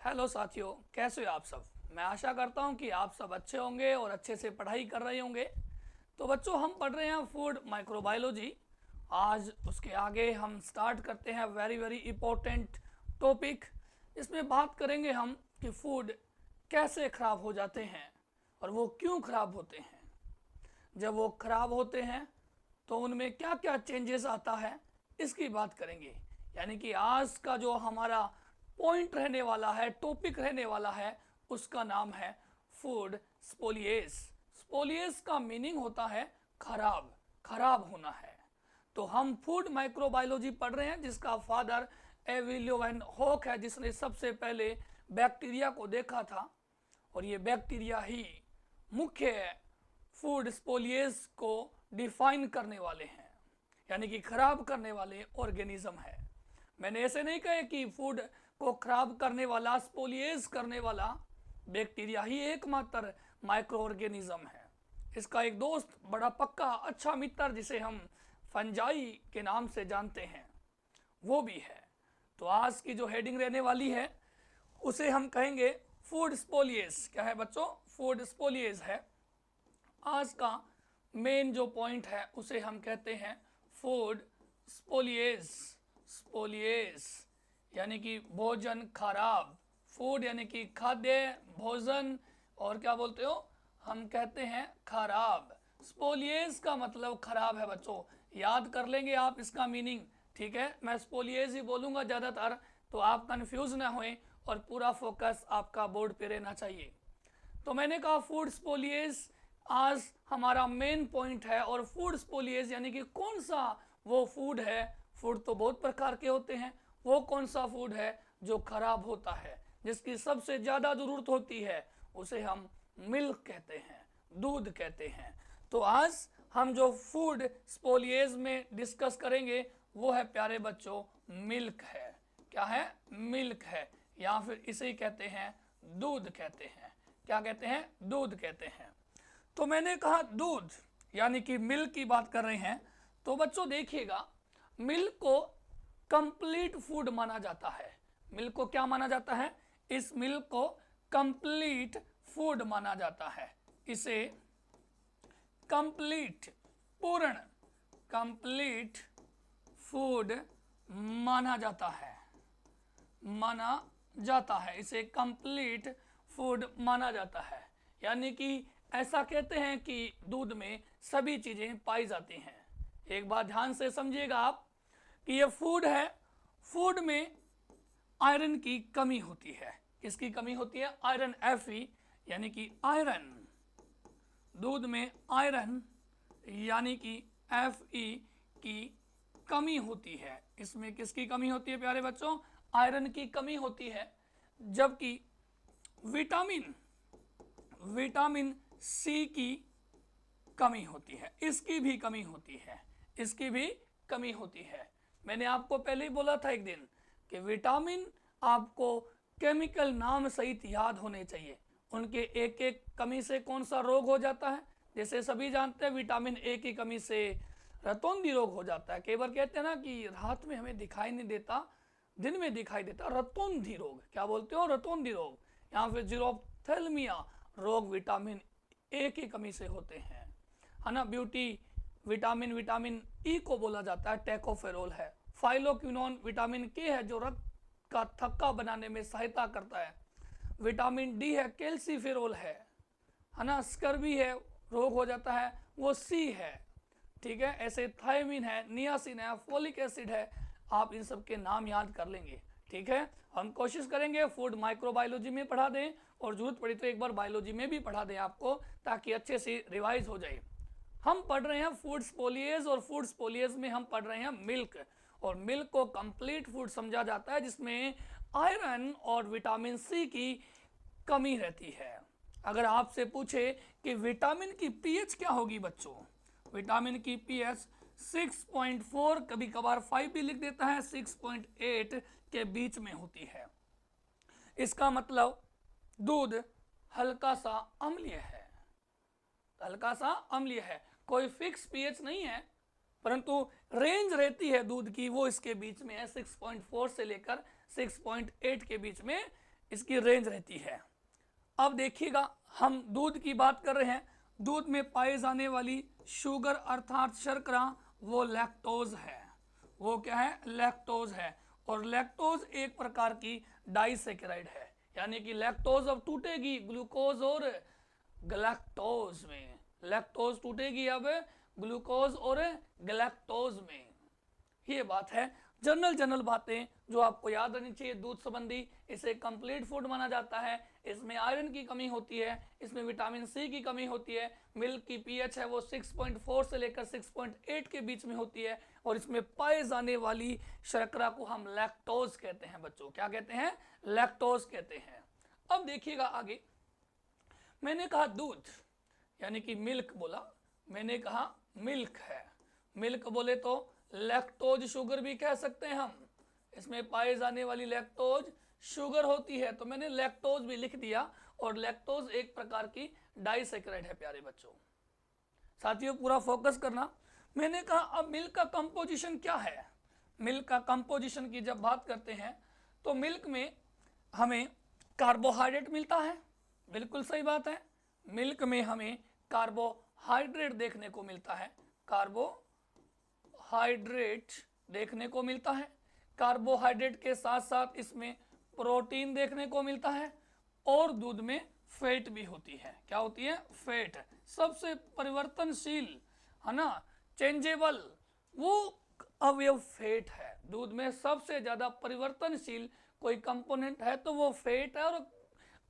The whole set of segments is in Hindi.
हेलो साथियों, कैसे हो आप सब। मैं आशा करता हूं कि आप सब अच्छे होंगे और अच्छे से पढ़ाई कर रहे होंगे। तो बच्चों, हम पढ़ रहे हैं फूड माइक्रोबायोलॉजी। आज उसके आगे हम स्टार्ट करते हैं वेरी वेरी इंपॉर्टेंट टॉपिक। इसमें बात करेंगे हम कि फूड कैसे ख़राब हो जाते हैं और वो क्यों ख़राब होते हैं। जब वो ख़राब होते हैं तो उनमें क्या क्या चेंजेस आता है, इसकी बात करेंगे। यानी कि आज का जो हमारा पॉइंट रहने वाला है, टॉपिक रहने वाला है, उसका नाम है फूड स्पोलिएस। स्पोलिएस का मीनिंग होता है खराब, खराब होना है। तो हम फूड माइक्रोबायोलॉजी पढ़ रहे हैं, जिसका फादर एविलियो वैन हॉक है, जिसने सबसे पहले बैक्टीरिया को देखा था। और ये बैक्टीरिया ही मुख्य फूड स्पोलिएस को डिफाइन करने वाले हैं, यानी कि खराब करने वाले ऑर्गेनिज्म है। मैंने ऐसे नहीं कहा कि फूड को खराब करने वाला, स्पोलिएज करने वाला बैक्टीरिया ही एकमात्र माइक्रो ऑर्गेनिज्म है। इसका एक दोस्त, बड़ा पक्का अच्छा मित्र, जिसे हम फंजाई के नाम से जानते हैं, वो भी है। तो आज की जो हेडिंग रहने वाली है उसे हम कहेंगे फूड स्पोलिएज। क्या है बच्चों? फूड स्पोलिएज है। आज का मेन जो पॉइंट है उसे हम कहते हैं फूड स्पोलिएज। स्पोलिएज यानी कि भोजन खराब। फूड यानी कि खाद्य, भोजन, और क्या बोलते हो, हम कहते हैं खराब। स्पोलिएज का मतलब खराब है बच्चों, याद कर लेंगे आप इसका मीनिंग। ठीक है, मैं स्पोलिएज ही बोलूँगा ज़्यादातर, तो आप कंफ्यूज ना होएं और पूरा फोकस आपका बोर्ड पे रहना चाहिए। तो मैंने कहा फूड स्पोलिएज आज हमारा मेन पॉइंट है। और फूड स्पोलिएज यानी कि कौन सा वो फूड है, फूड तो बहुत प्रकार के होते हैं, वो कौन सा फूड है जो खराब होता है, जिसकी सबसे ज़्यादा ज़रूरत होती है, उसे हम मिल्क कहते हैं, दूध कहते हैं। तो आज हम जो फूड स्पोलिएज में डिस्कस करेंगे वो है प्यारे बच्चों मिल्क है। क्या है? मिल्क है, या फिर इसे ही कहते हैं दूध कहते हैं। क्या कहते हैं? दूध कहते हैं। तो मैंने कहा दूध यानी कि मिल्क की बात कर रहे हैं। तो बच्चों देखिएगा, मिल्क को कंप्लीट फूड माना जाता है। मिल्क को क्या माना जाता है? इस मिल्क को कंप्लीट फूड माना जाता है। इसे कंप्लीट, पूर्ण, कंप्लीट फूड माना जाता है, माना जाता है। इसे कंप्लीट फूड माना जाता है। यानी कि ऐसा कहते हैं कि दूध में सभी चीज़ें पाई जाती हैं। एक बात ध्यान से समझिएगा आप कि ये फूड है, फूड में आयरन की कमी होती है। किसकी कमी होती है? आयरन, Fe, यानी कि आयरन। दूध में आयरन यानी कि Fe की कमी होती है। इसमें किसकी कमी होती है प्यारे बच्चों? आयरन की कमी होती है। जबकि विटामिन, विटामिन सी की कमी होती है, इसकी भी कमी होती है, इसकी भी कमी होती है। मैंने आपको पहले ही बोला था एक दिन कि विटामिन आपको केमिकल नाम सहित याद होने चाहिए। उनके एक एक कमी से कौन सा रोग हो जाता है। जैसे सभी जानते हैं विटामिन ए की कमी से रतौंधी रोग हो जाता है। कई बार कहते हैं ना कि रात में हमें दिखाई नहीं देता, दिन में दिखाई देता, रतौंधी रोग। क्या बोलते हो? रतौंधी रोग। यहाँ पे जीरोप्थेल्मिया रोग विटामिन ए की कमी से होते हैं, है ना। ब्यूटी विटामिन, विटामिन ई को बोला जाता है, टैकोफेरोल है। फाइलोक्विनोन विटामिन के है जो रक्त का थक्का बनाने में सहायता करता है। विटामिन डी है, कैल्सीफेरोल है ना। स्कर्वी है, रोग हो जाता है, वो सी है। ठीक है, ऐसे थायमिन है, नियासिन है, फोलिक एसिड है। आप इन सब के नाम याद कर लेंगे। ठीक है, हम कोशिश करेंगे फूड माइक्रोबायोलॉजी में पढ़ा दें, और जरूरत पड़ी तो एक बार बायोलॉजी में भी पढ़ा दें आपको, ताकि अच्छे से रिवाइज हो जाए। हम पढ़ रहे हैं फूड स्पोलिएज, और फूड स्पोलिएज में हम पढ़ रहे हैं मिल्क। और मिल्क को कंप्लीट फूड समझा जाता है जिसमें आयरन और विटामिन सी की कमी रहती है। अगर आपसे पूछे कि विटामिन की पीएच क्या होगी बच्चों, विटामिन की पीएच 6.4, कभी कभार 5 भी लिख देता है, 6.8 के बीच में होती है। इसका मतलब दूध हल्का सा अम्लीय है, हल्का सा अम्लीय है। कोई फिक्स पीएच नहीं है, परंतु रेंज रहती है दूध की, वो इसके बीच में है। 6.4 से लेकर 6.8 के बीच में इसकी रेंज रहती है। अब देखिएगा, हम दूध की बात कर रहे हैं, दूध में पाए जाने वाली शुगर अर्थात शर्करा वो लैक्टोज है। वो क्या है? लैक्टोज है। और लैक्टोज एक प्रकार की डाइसेकेराइड है, यानी कि लैक्टोज अब टूटेगी ग्लूकोज और गलैक्टोज में। लैक्टोज टूटेगी अब ग्लूकोज और गलैक्टोज में। ये बात है, जनरल बातें जो आपको याद रहनी चाहिए दूध संबंधी। इसे कंप्लीट फूड माना जाता है, इसमें आयरन की कमी होती है, इसमें विटामिन सी की कमी होती है, मिल्क की पीएच है वो 6.4 से लेकर 6.8 के बीच में होती है, और इसमें पाए जाने वाली शर्करा को हम लैक्टोज कहते हैं बच्चों। क्या कहते हैं? लैक्टोज कहते हैं। अब देखिएगा आगे, मैंने कहा दूध यानी कि मिल्क बोला, मैंने कहा मिल्क है। मिल्क बोले तो लैक्टोज शुगर भी कह सकते हैं हम, इसमें पाए जाने वाली लैक्टोज शुगर होती है, तो मैंने लैक्टोज भी लिख दिया। और लैक्टोज एक प्रकार की डाइसेकेराइड है प्यारे बच्चों। साथियों पूरा फोकस करना। मैंने कहा अब मिल्क का कंपोजिशन क्या है? मिल्क का कंपोजिशन की जब बात करते हैं तो मिल्क में हमें कार्बोहाइड्रेट मिलता है, बिल्कुल सही बात है। मिल्क में हमें कार्बोहाइड्रेट देखने को मिलता है, कार्बोहाइड्रेट देखने को मिलता है। कार्बोहाइड्रेट के साथ साथ इसमें प्रोटीन देखने को मिलता है, और दूध में फैट भी होती है। क्या होती है? फैट। सबसे परिवर्तनशील है ना, चेंजेबल वो अवयव फैट है। दूध में सबसे ज्यादा परिवर्तनशील कोई कंपोनेंट है तो वो फैट है, और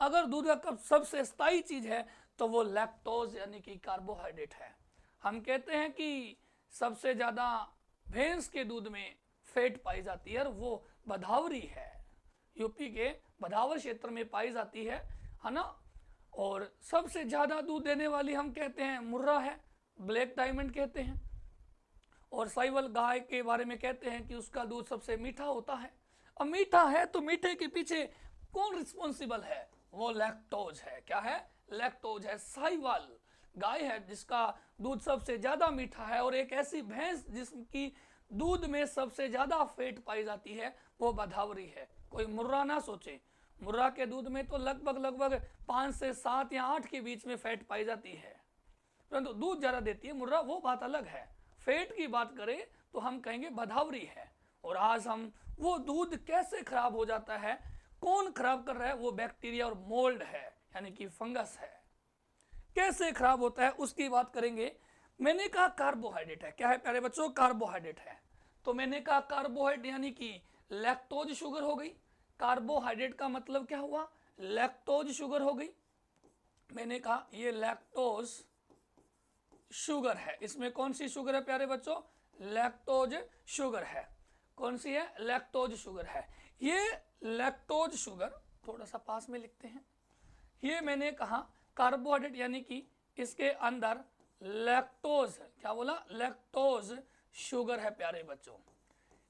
अगर दूध का सबसे स्थायी चीज है तो वो लैक्टोज यानी कि कार्बोहाइड्रेट है। हम कहते हैं कि सबसे ज्यादा भैंस के दूध में फैट पाई जाती है, और वो भदावरी है, यूपी के भदावर क्षेत्र में पाई जाती है ना। और सबसे ज्यादा दूध देने वाली हम कहते हैं मुर्रा है, ब्लैक डायमंड कहते हैं। और साइवल गाय के बारे में कहते हैं कि उसका दूध सबसे मीठा होता है। अब मीठा है तो मीठे के पीछे कौन रिस्पॉन्सिबल है? वो लैक्टोज है। क्या है? लैक्टोज है। साइवाल गाय है जिसका दूध सबसे ज्यादा मीठा है, और एक ऐसी भैंस जिसकी दूध में सबसे ज्यादा फैट पाई जाती है वो भदावरी है। कोई मुर्रा ना सोचे, मुर्रा के दूध में तो लगभग 5 से 7 या 8 के बीच में फैट पाई जाती है, परंतु दूध ज्यादा देती है मुर्रा, वो बात अलग है। फैट की बात करें तो हम कहेंगे भदावरी है। और आज हम वो दूध कैसे खराब हो जाता है, कौन खराब कर रहा है? वो बैक्टीरिया और मोल्ड है, यानी कि फंगस है। कैसे खराब होता है उसकी बात करेंगे। मैंने कहा कार्बोहाइड्रेट है। क्या है प्यारे बच्चों? कार्बोहाइड्रेट है। तो मैंने कहा कार्बोहाइड्रेट यानी कि लैक्टोज शुगर हो गई। कार्बोहाइड्रेट का मतलब क्या हुआ? लैक्टोज शुगर हो गई। मैंने कहा ये लैक्टोज शुगर है। इसमें कौन सी शुगर है प्यारे बच्चों? लैक्टोज शुगर है। कौन सी है? लैक्टोज शुगर है। ये लैक्टोज शुगर थोड़ा सा पास में लिखते हैं। ये मैंने कहा कार्बोहाइड्रेट यानी कि इसके अंदर लैक्टोज, क्या बोला? लैक्टोज शुगर है प्यारे बच्चों।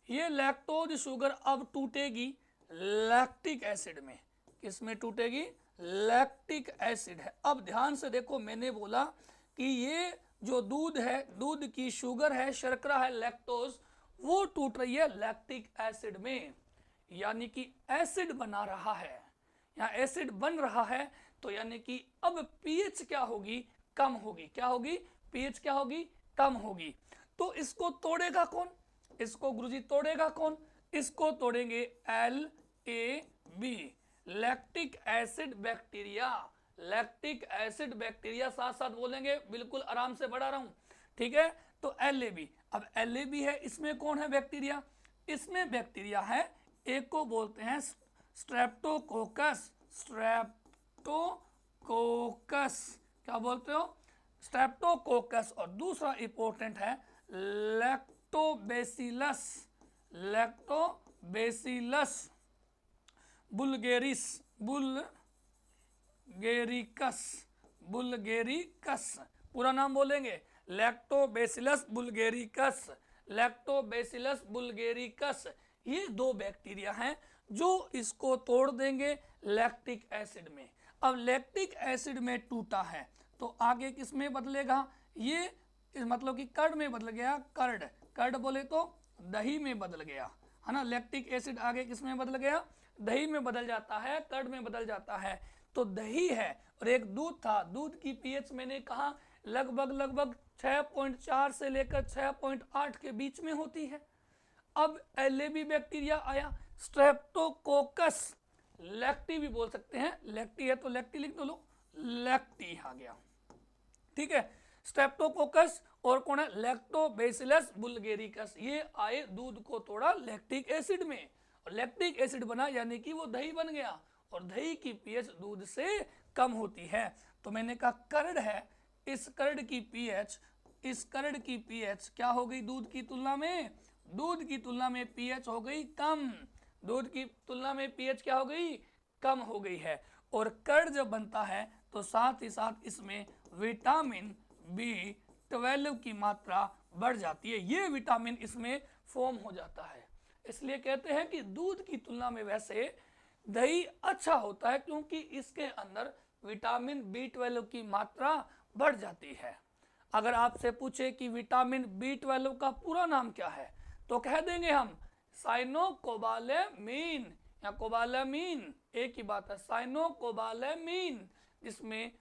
ये लैक्टोज शुगर अब टूटेगी लैक्टिक एसिड में। किसमें टूटेगी? लैक्टिक एसिड है। अब ध्यान से देखो, मैंने बोला कि ये जो दूध है, दूध की शुगर है, शर्करा है, लैक्टोज, वो टूट रही है लैक्टिक एसिड में, यानी कि एसिड बना रहा है। यहाँ एसिड बन रहा है तो यानी कि अब पीएच क्या होगी? कम होगी। क्या होगी? पीएच क्या होगी? कम होगी। तो इसको तोड़ेगा कौन? इसको गुरुजी तोड़ेगा कौन? इसको तोड़ेंगे LAB, lactic acid bacteria. Lactic acid bacteria, साथ साथ बोलेंगे, बिल्कुल आराम से बढ़ा रहा हूं, ठीक है। तो LAB, अब LAB है, इसमें कौन है बैक्टीरिया? इसमें बैक्टीरिया है, एक को बोलते हैं स्ट्रेप्टोकोकस। स्ट्रेप्टोकोकस, क्या बोलते हो? स्ट्रेप्टोकोकस। और दूसरा इंपॉर्टेंट है लैक्टोबैसिलस। लैक्टोबैसिलस बुल्गेरिस, बुल्गेरिकस, बुल्गेरिकस, पूरा नाम बोलेंगे, लैक्टोबैसिलस बुल्गेरिकस, लैक्टोबैसिलस बुल्गेरिकस। ये दो बैक्टीरिया हैं जो इसको तोड़ देंगे लैक्टिक एसिड में। अब लैक्टिक एसिड में टूटा है तो आगे किस में बदलेगा? ये मतलब कि कर्ड में बदल गया। कर्ड बोले तो दही में बदल गया, है ना। लैक्टिक एसिड आगे किस में बदल गया? दही में बदल जाता है, कर्ड में बदल जाता है। तो दही है और एक दूध था, दूध की पीएच मैंने कहा लगभग 6.4 से लेकर 6.8 के बीच में होती है। अब एलएबी बैक्टीरिया आया, स्ट्रेप्टोकोकस लैक्टी भी बोल सकते हैं, लैक्टी है तो लैक्टी लिख दो लो, लैक्टी आ गया, ठीक है। स्ट्रेप्टोकोकस और कौन है, लैक्टोबैसिलस बुल्गेरिकस, ये आए दूध को तोड़ा लैक्टिक एसिड में, और लैक्टिक एसिड बना यानी कि वो दही बन गया, और दही की पीएच दूध से कम होती है। तो मैंने कहा कर्ड है, इस कर्ड की पीएच क्या हो गई दूध की तुलना में, दूध की तुलना में पीएच हो गई कम, दूध की तुलना में पीएच क्या हो गई, कम हो गई है। और कर्ड जब बनता है तो साथ ही साथ इसमें विटामिन B12 की मात्रा बढ़ जाती है, ये विटामिन इसमें फॉर्म हो जाता है। इसलिए कहते हैं कि दूध की तुलना में वैसे दही अच्छा होता है, क्योंकि इसके अंदर विटामिन B12 की मात्रा बढ़ जाती है। अगर आपसे पूछे कि विटामिन B12 का पूरा नाम क्या है, तो कह देंगे हम साइनोकोबालेमीन या कोबालामीन, एक ही बात है, साइनोकोबालेमीन, जिसमें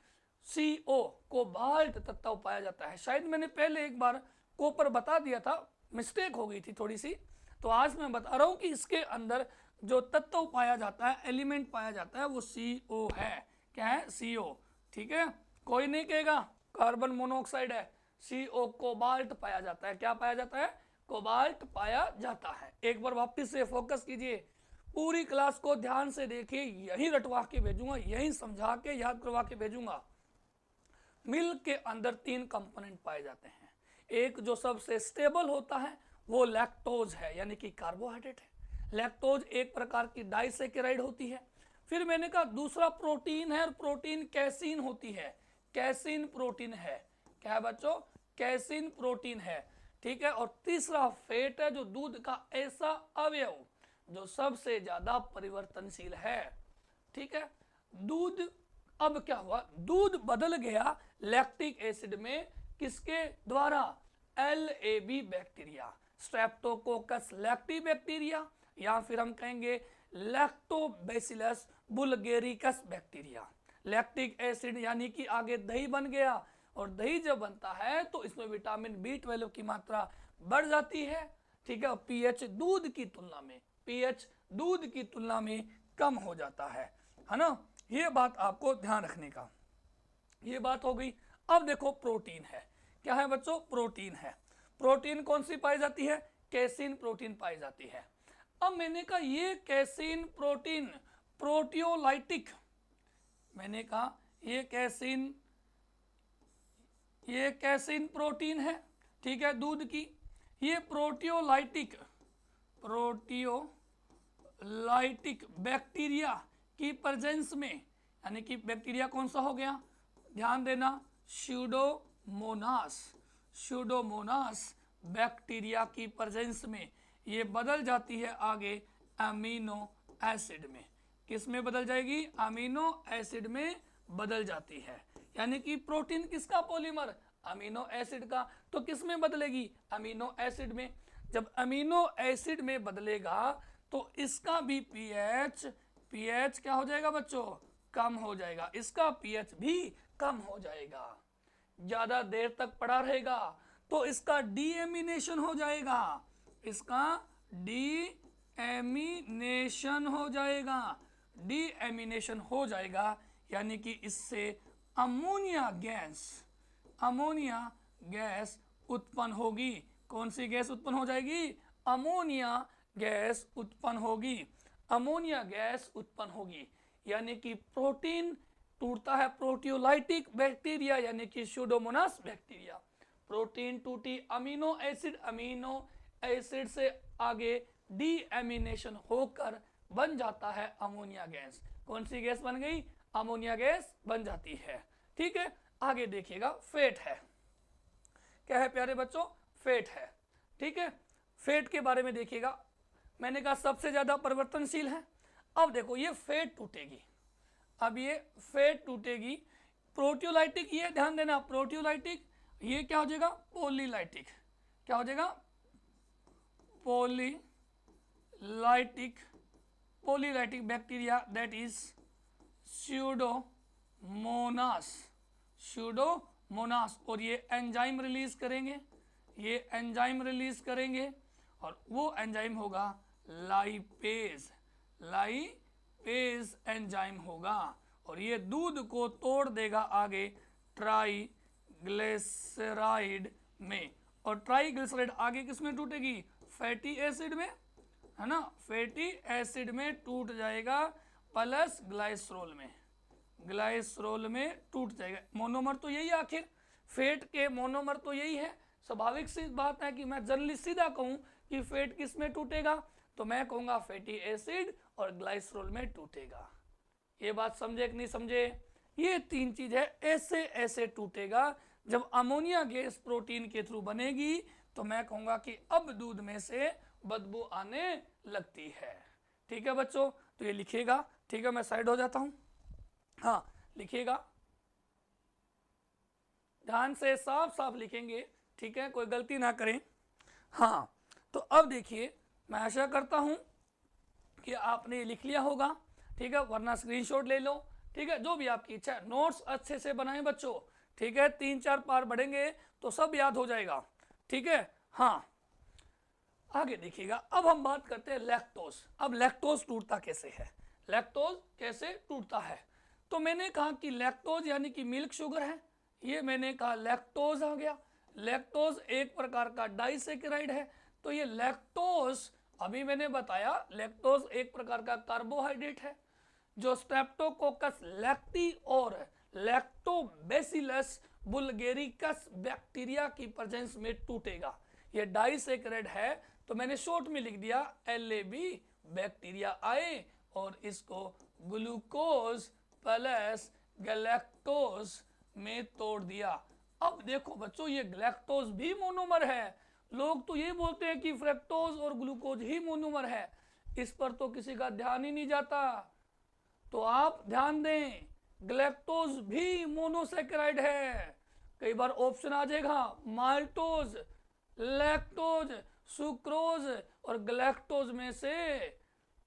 CO कोबाल्ट तत्व पाया जाता है। शायद मैंने पहले एक बार कॉपर बता दिया था, मिस्टेक हो गई थी थोड़ी सी, तो आज मैं बता रहा हूं कि इसके अंदर जो तत्व पाया जाता है, एलिमेंट पाया जाता है, वो CO है। क्या है, CO, ठीक है। कोई नहीं कहेगा कार्बन मोनोऑक्साइड है, CO कोबाल्ट पाया जाता है। क्या पाया जाता है, कोबाल्ट पाया जाता है। एक बार वापस से फोकस कीजिए, पूरी क्लास को ध्यान से देखिए, यही रटवा के भेजूंगा, यही समझा के याद करवा के भेजूंगा। मिल्क के अंदर 3 कंपोनेंट पाए जाते हैं। एक जो सबसे स्टेबल होता है वो लैक्टोज है, यानी कि कार्बोहाइड्रेट है। लैक्टोज एक प्रकार की डाइसेकेराइड होती है। फिर मैंने कहा दूसरा प्रोटीन है, और प्रोटीन कैसीन होती है, कैसीन प्रोटीन है। क्या है बच्चों, कैसीन प्रोटीन है, ठीक है। और तीसरा फैट है, जो दूध का ऐसा अवयव जो सबसे ज्यादा परिवर्तनशील है, ठीक है। दूध, अब क्या हुआ, दूध बदल गया लैक्टिक एसिड में, किसके द्वारा, LAB बैक्टीरिया, स्ट्रेप्टोकोकस लैक्टी बैक्टीरिया, या फिर हम कहेंगे लैक्टोबैसिलस बुल्गेरिकस बैक्टीरिया। लैक्टिक एसिड यानी कि आगे दही बन गया, और दही जब बनता है तो इसमें विटामिन B12 की मात्रा बढ़ जाती है, ठीक है। पीएच दूध की तुलना में, पीएच दूध की तुलना में कम हो जाता है ना। ये बात आपको ध्यान रखने का, ये बात हो गई। अब देखो प्रोटीन है, क्या है बच्चों, प्रोटीन है। प्रोटीन कौन सी पाई जाती है, कैसीन प्रोटीन पाई जाती है। अब मैंने कहा ये कैसीन प्रोटीन प्रोटियोलाइटिक, मैंने कहा ये कैसीन प्रोटीन है, ठीक है, दूध की। ये प्रोटियोलाइटिक बैक्टीरिया की प्रेजेंस में, यानी कि बैक्टीरिया कौन सा हो गया, ध्यान देना, स्यूडोमोनास बैक्टीरिया की प्रेजेंस में ये बदल जाती है आगे अमीनो एसिड में। किस में बदल जाएगी, अमीनो एसिड में बदल जाती है। यानी कि प्रोटीन किसका पॉलीमर, अमीनो एसिड का, तो किस में बदलेगी, अमीनो एसिड में। जब अमीनो एसिड में बदलेगा तो इसका भी पीएच क्या हो जाएगा बच्चों, कम हो जाएगा, इसका पीएच भी कम हो जाएगा। ज्यादा देर तक पड़ा रहेगा तो इसका डीएमिनेशन हो जाएगा, इसका डीएमिनेशन हो जाएगा, यानी कि इससे अमोनिया गैस उत्पन्न होगी। कौन सी गैस उत्पन्न हो जाएगी, अमोनिया गैस उत्पन्न होगी, यानी कि प्रोटीन टूटता है, प्रोटियोलाइटिक बैक्टीरिया यानी कि स्यूडोमोनास बैक्टीरिया, प्रोटीन टूटी, अमीनो एसिड से आगे डीएमिनेशन होकर बन जाता है अमोनिया गैस। कौन सी गैस बन गई, अमोनिया गैस बन जाती है, ठीक है। आगे देखिएगा, फैट है, क्या है प्यारे बच्चों, फैट है, ठीक है। फैट के बारे में देखिएगा, मैंने कहा सबसे ज्यादा परिवर्तनशील है। अब देखो ये फैट टूटेगी, अब ये फैट टूटेगी, प्रोटियोलाइटिक, ये ध्यान देना, प्रोटियोलाइटिक, ये क्या हो जाएगा, पॉलीलाइटिक, क्या हो जाएगा, polylytic bacteria that is pseudomonas, pseudomonas, और ये एंजाइम रिलीज करेंगे, ये एंजाइम रिलीज करेंगे और वो एंजाइम होगा लाइपेज, लाइपेज एंजाइम होगा, और ये दूध को तोड़ देगा आगे ट्राइग्लिसराइड में, और ट्राइग्लिसराइड आगे किस में टूटेगी, फैटी एसिड में, है ना, फैटी एसिड में टूट जाएगा, प्लस ग्लाइसरोल में, ग्लाइसरोल में टूट जाएगा। मोनोमर तो यही है, आखिर फैट के मोनोमर तो यही है। स्वाभाविक सी बात है कि मैं जनरली सीधा कहूं कि फैट किस में टूटेगा, तो मैं कहूंगा फैटी एसिड और ग्लाइसरोल में टूटेगा। ये बात समझे कि नहीं समझे? ये तीन चीज है, ऐसे ऐसे टूटेगा। जब अमोनिया गैस प्रोटीन के थ्रू बनेगी तो मैं कहूंगा कि अब दूध में से बदबू आने लगती है। ठीक है बच्चों, तो ये लिखिएगा। ठीक है, मैं साइड हो जाता हूं। हाँ लिखिएगा, ध्यान से साफ साफ लिखेंगे, ठीक है, कोई गलती ना करें। हाँ तो अब देखिए, मैं आशा करता हूं कि आपने लिख लिया होगा, ठीक है, वरना स्क्रीनशॉट ले लो, ठीक है, जो भी आपकी इच्छा है। नोट्स अच्छे से बनाएं बच्चों, ठीक है, 3-4 पार बढ़ेंगे तो सब याद हो जाएगा, ठीक है। हाँ आगे देखिएगा, अब हम बात करते हैं लैक्टोज। अब लैक्टोज टूटता कैसे है, लैक्टोज कैसे टूटता है? तो मैंने कहा कि लैक्टोज यानी कि मिल्क शुगर है, ये मैंने कहा लैक्टोज आ गया। लैक्टोज एक प्रकार का डाइसेकेराइड है, तो ये लैक्टोज, अभी मैंने बताया लैक्टोज एक प्रकार का कार्बोहाइड्रेट है जो स्ट्रेप्टोकोकस लैक्टी और लैक्टोबैसिलस बुल्गेरिकस बैक्टीरिया की प्रेजेंस में टूटेगा। ये डाइसेकेराइड है, तो मैंने शॉर्ट में लिख दिया LAB बैक्टीरिया आए और इसको ग्लूकोज प्लस गैलेक्टोज में तोड़ दिया। अब देखो बच्चों, ये गैलेक्टोज भी मोनोमर है। लोग तो ये बोलते हैं कि फ्रक्टोज और ग्लूकोज ही मोनोमर है, इस पर तो किसी का ध्यान ही नहीं जाता। तो आप ध्यान दें, गैलेक्टोज भी मोनोसैकेराइड है। कई बार ऑप्शन आ जाएगा माल्टोज, लैक्टोज, सुक्रोज और गैलेक्टोज में से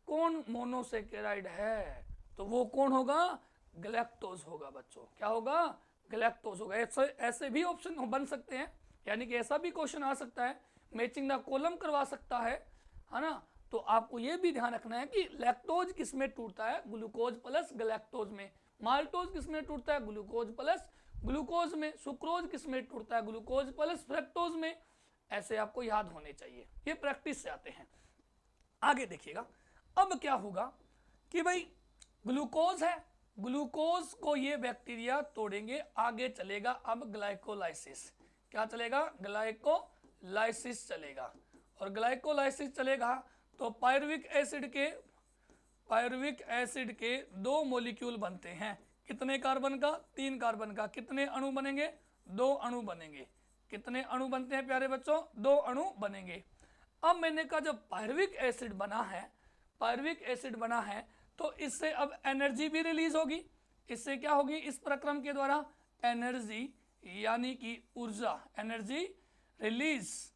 कौन मोनोसैकेराइड है, तो वो कौन होगा, गैलेक्टोज होगा बच्चों। क्या होगा, गैलेक्टोज होगा। ऐसे भी ऑप्शन बन सकते हैं, यानी कि ऐसा भी क्वेश्चन आ सकता है, मैचिंग द कॉलम करवा सकता है ना। तो आपको ये भी ध्यान रखना है कि लैक्टोज किस में टूटता है, ग्लूकोज प्लस गैलेक्टोज में। माल्टोज किस में टूटता है, ग्लूकोज प्लस ग्लूकोज में। सुक्रोज किस में टूटता है, ग्लूकोज प्लस फ्रक्टोज में। ऐसे आपको याद होने चाहिए, ये प्रैक्टिस से आते हैं। आगे देखिएगा, अब क्या होगा कि भाई ग्लूकोज है, ग्लूकोज को ये बैक्टीरिया तोड़ेंगे, आगे चलेगा अब ग्लाइकोलाइसिस। क्या चलेगा, ग्लाइकोलाइसिस चलेगा। और ग्लाइकोलाइसिस चलेगा तो पायरुविक एसिड के 2 मॉलिक्यूल बनते हैं। कितने कार्बन का, 3 कार्बन का। कितने अणु बनेंगे, 2 अणु बनेंगे। कितने अणु बनते हैं प्यारे बच्चों, 2 अणु बनेंगे। अब मैंने कहा जब पायरुविक एसिड बना है, पायरुविक एसिड बना है, तो इससे अब एनर्जी भी रिलीज होगी। इससे क्या होगी, इस प्रक्रम के द्वारा एनर्जी यानी कि ऊर्जा, एनर्जी रिलीज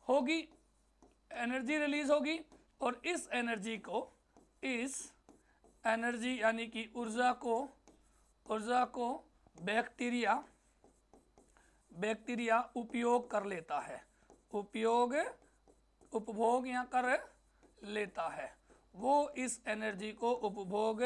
होगी, एनर्जी रिलीज होगी। और इस एनर्जी को, इस एनर्जी यानी कि ऊर्जा को बैक्टीरिया उपयोग कर लेता है, उपभोग यहाँ कर लेता है, वो इस एनर्जी को उपभोग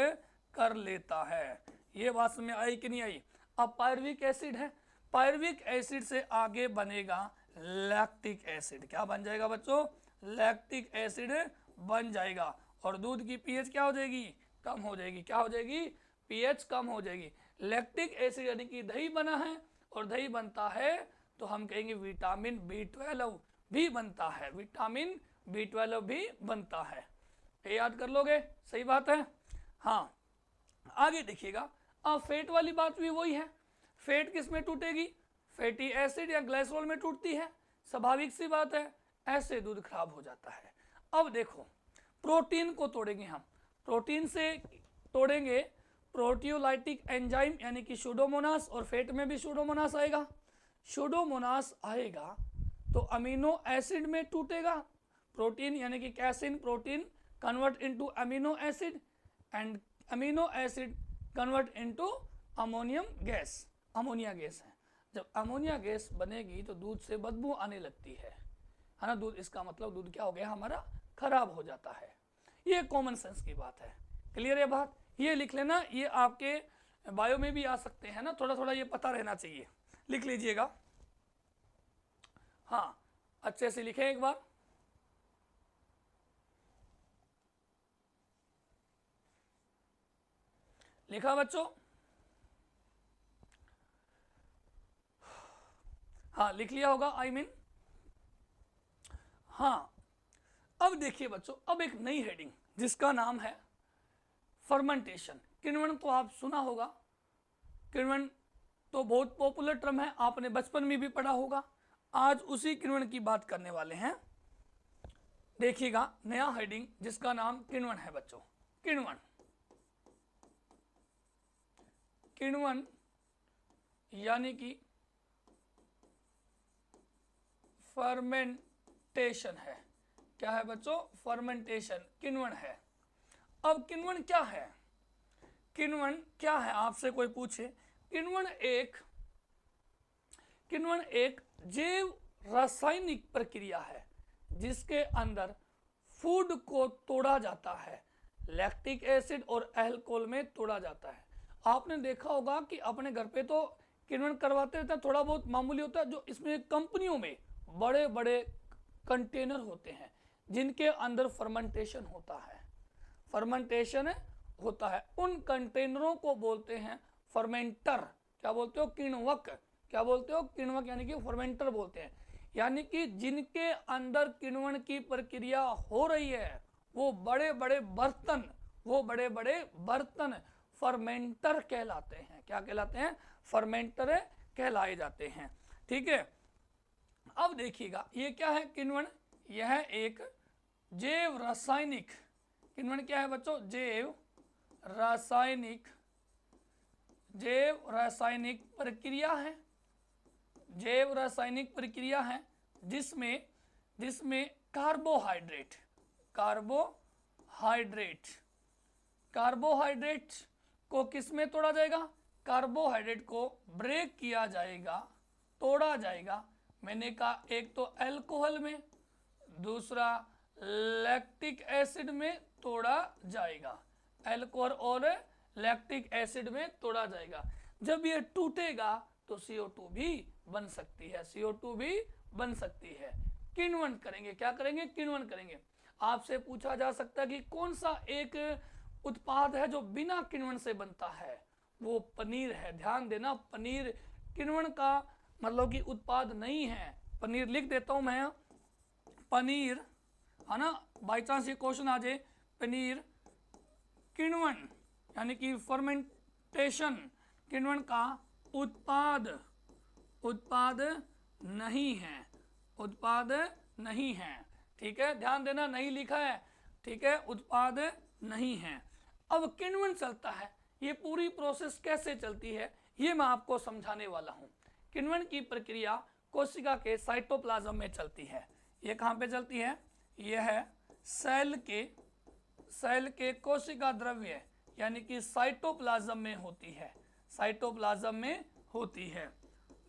कर लेता है। ये बात समझ में आई कि नहीं आई? अब पायरुविक एसिड है, पायरुविक एसिड से आगे बनेगा लैक्टिक एसिड। क्या बन जाएगा बच्चों, लैक्टिक एसिड बन जाएगा। और दूध की पीएच क्या हो जाएगी, कम हो जाएगी। क्या हो जाएगी, पीएच कम हो जाएगी। लैक्टिक एसिड यानी कि दही बना है, और दही बनता है तो हम कहेंगे विटामिन B12 भी बनता है, विटामिन B12 भी बनता है। ये याद कर लोगे, सही बात है। हाँ आगे देखिएगा, अब फैट वाली बात भी वही है। फैट किस में टूटेगी, फैटी एसिड या ग्लाइसरोल में टूटती है। स्वाभाविक सी बात है, ऐसे दूध खराब हो जाता है। अब देखो, प्रोटीन को तोड़ेंगे हम, प्रोटीन से तोड़ेंगे प्रोटियोलाइटिक एंजाइम यानी कि सूडोमोनास, और फैट में भी सूडोमोनास आएगा। सूडोमोनास आएगा तो अमीनो एसिड में टूटेगा, प्रोटीन यानी कि casein protein convert into amino acid and amino acid convert into ammonium gas, ammonia gas है। जब अमोनिया गैस बनेगी तो दूध से बदबू आने लगती है ना दूध, इसका मतलब दूध क्या हो गया हमारा, खराब हो जाता है। ये कॉमन सेंस की बात है। क्लियर है बात, ये लिख लेना, ये आपके बायो में भी आ सकते हैं ना, थोड़ा थोड़ा ये पता रहना चाहिए, लिख लीजिएगा। हाँ अच्छे से लिखें एक बार। लिखा बच्चों? हाँ लिख लिया होगा आई मीन। हाँ अब देखिए बच्चों, अब एक नई हेडिंग जिसका नाम है फर्मेंटेशन। किण्वन तो आप सुना होगा, किण्वन तो बहुत पॉपुलर टर्म है, आपने बचपन में भी पढ़ा होगा। आज उसी किण्वन की बात करने वाले हैं। देखिएगा नया हेडिंग जिसका नाम किण्वन है बच्चों। किण्वन, किण्वन यानी कि फर्मेंटेशन है। क्या है बच्चों? फर्मेंटेशन, किण्वन है। अब किण्वन क्या है? किण्वन क्या है आपसे कोई पूछे, किण्वन एक जैव रासायनिक प्रक्रिया है जिसके अंदर फूड को तोड़ा जाता है, लैक्टिक एसिड और अल्कोहल में तोड़ा जाता है। आपने देखा होगा कि अपने घर पे तो किण्वन करवाते रहते हैं, थोड़ा बहुत मामूली होता है, जो इसमें कंपनियों में बड़े बड़े कंटेनर होते हैं जिनके अंदर फर्मेंटेशन होता है, फर्मेंटेशन होता है। उन कंटेनरों को बोलते हैं फर्मेंटर। क्या बोलते हो? किण्वक। क्या बोलते हो? किण्वक यानी कि फर्मेंटर बोलते हैं। यानी कि जिनके अंदर किण्वन की प्रक्रिया हो रही है वो बड़े बड़े बर्तन, वो बड़े बड़े बर्तन फर्मेंटर कहलाते हैं। क्या कहलाते हैं? फर्मेंटर कहलाए जाते हैं। ठीक है, अब देखिएगा ये क्या है किण्वन? यह एक जैव रासायनिक, किण्वन क्या है बच्चों? जैव रासायनिक प्रक्रिया है, जैव रासायनिक प्रक्रिया है जिसमें कार्बोहाइड्रेट को किस में तोड़ा जाएगा? कार्बोहाइड्रेट को ब्रेक किया जाएगा, तोड़ा जाएगा। मैंने कहा एक तो अल्कोहल में, दूसरा लैक्टिक एसिड में तोड़ा जाएगा, अल्कोहल और लैक्टिक एसिड में तोड़ा जाएगा। जब ये टूटेगा तो CO2 भी बन सकती है, CO2 भी बन सकती है। किण्वन करेंगे, क्या करेंगे? किण्वन करेंगे। आपसे पूछा जा सकता है कि कौन सा एक उत्पाद है जो बिना किण्वन से बनता है? वो पनीर है। ध्यान देना, पनीर किण्वन का मतलब कि उत्पाद नहीं है। पनीर लिख देता हूं मैं, पनीर है ना, बाई चांस ये क्वेश्चन आ जाए, पनीर किण्वन यानी कि फर्मेंटेशन, किण्वन का उत्पाद नहीं है, उत्पाद नहीं है। ठीक है, ध्यान देना, नहीं लिखा है, ठीक है, उत्पाद नहीं है। अब किण्वन चलता है, ये पूरी प्रोसेस कैसे चलती है ये मैं आपको समझाने वाला हूं। किण्वन की प्रक्रिया कोशिका के साइटोप्लाज्म में चलती है। ये कहाँ पे चलती है? यह है सेल के कोशिका द्रव्य यानी कि साइटोप्लाज्म में होती है, साइटोप्लाज्म में होती है।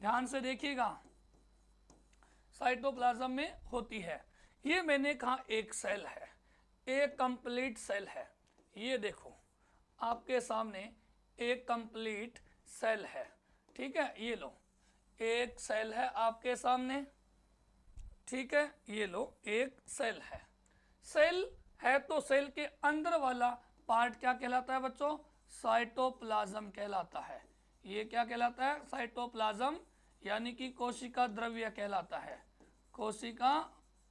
ध्यान से देखिएगा, साइटोप्लाज्म में होती है। ये मैंने कहा एक सेल है, एक कंप्लीट सेल है। ये देखो आपके सामने एक कंप्लीट सेल है। ठीक है, ये लो एक सेल है आपके सामने। ठीक है, ये लो एक सेल है। सेल है तो सेल के अंदर वाला पार्ट क्या कहलाता है बच्चों? साइटोप्लाज्म कहलाता है। ये क्या कहलाता है? साइटोप्लाज्म यानी कि कोशिका द्रव्य कहलाता है, कोशिका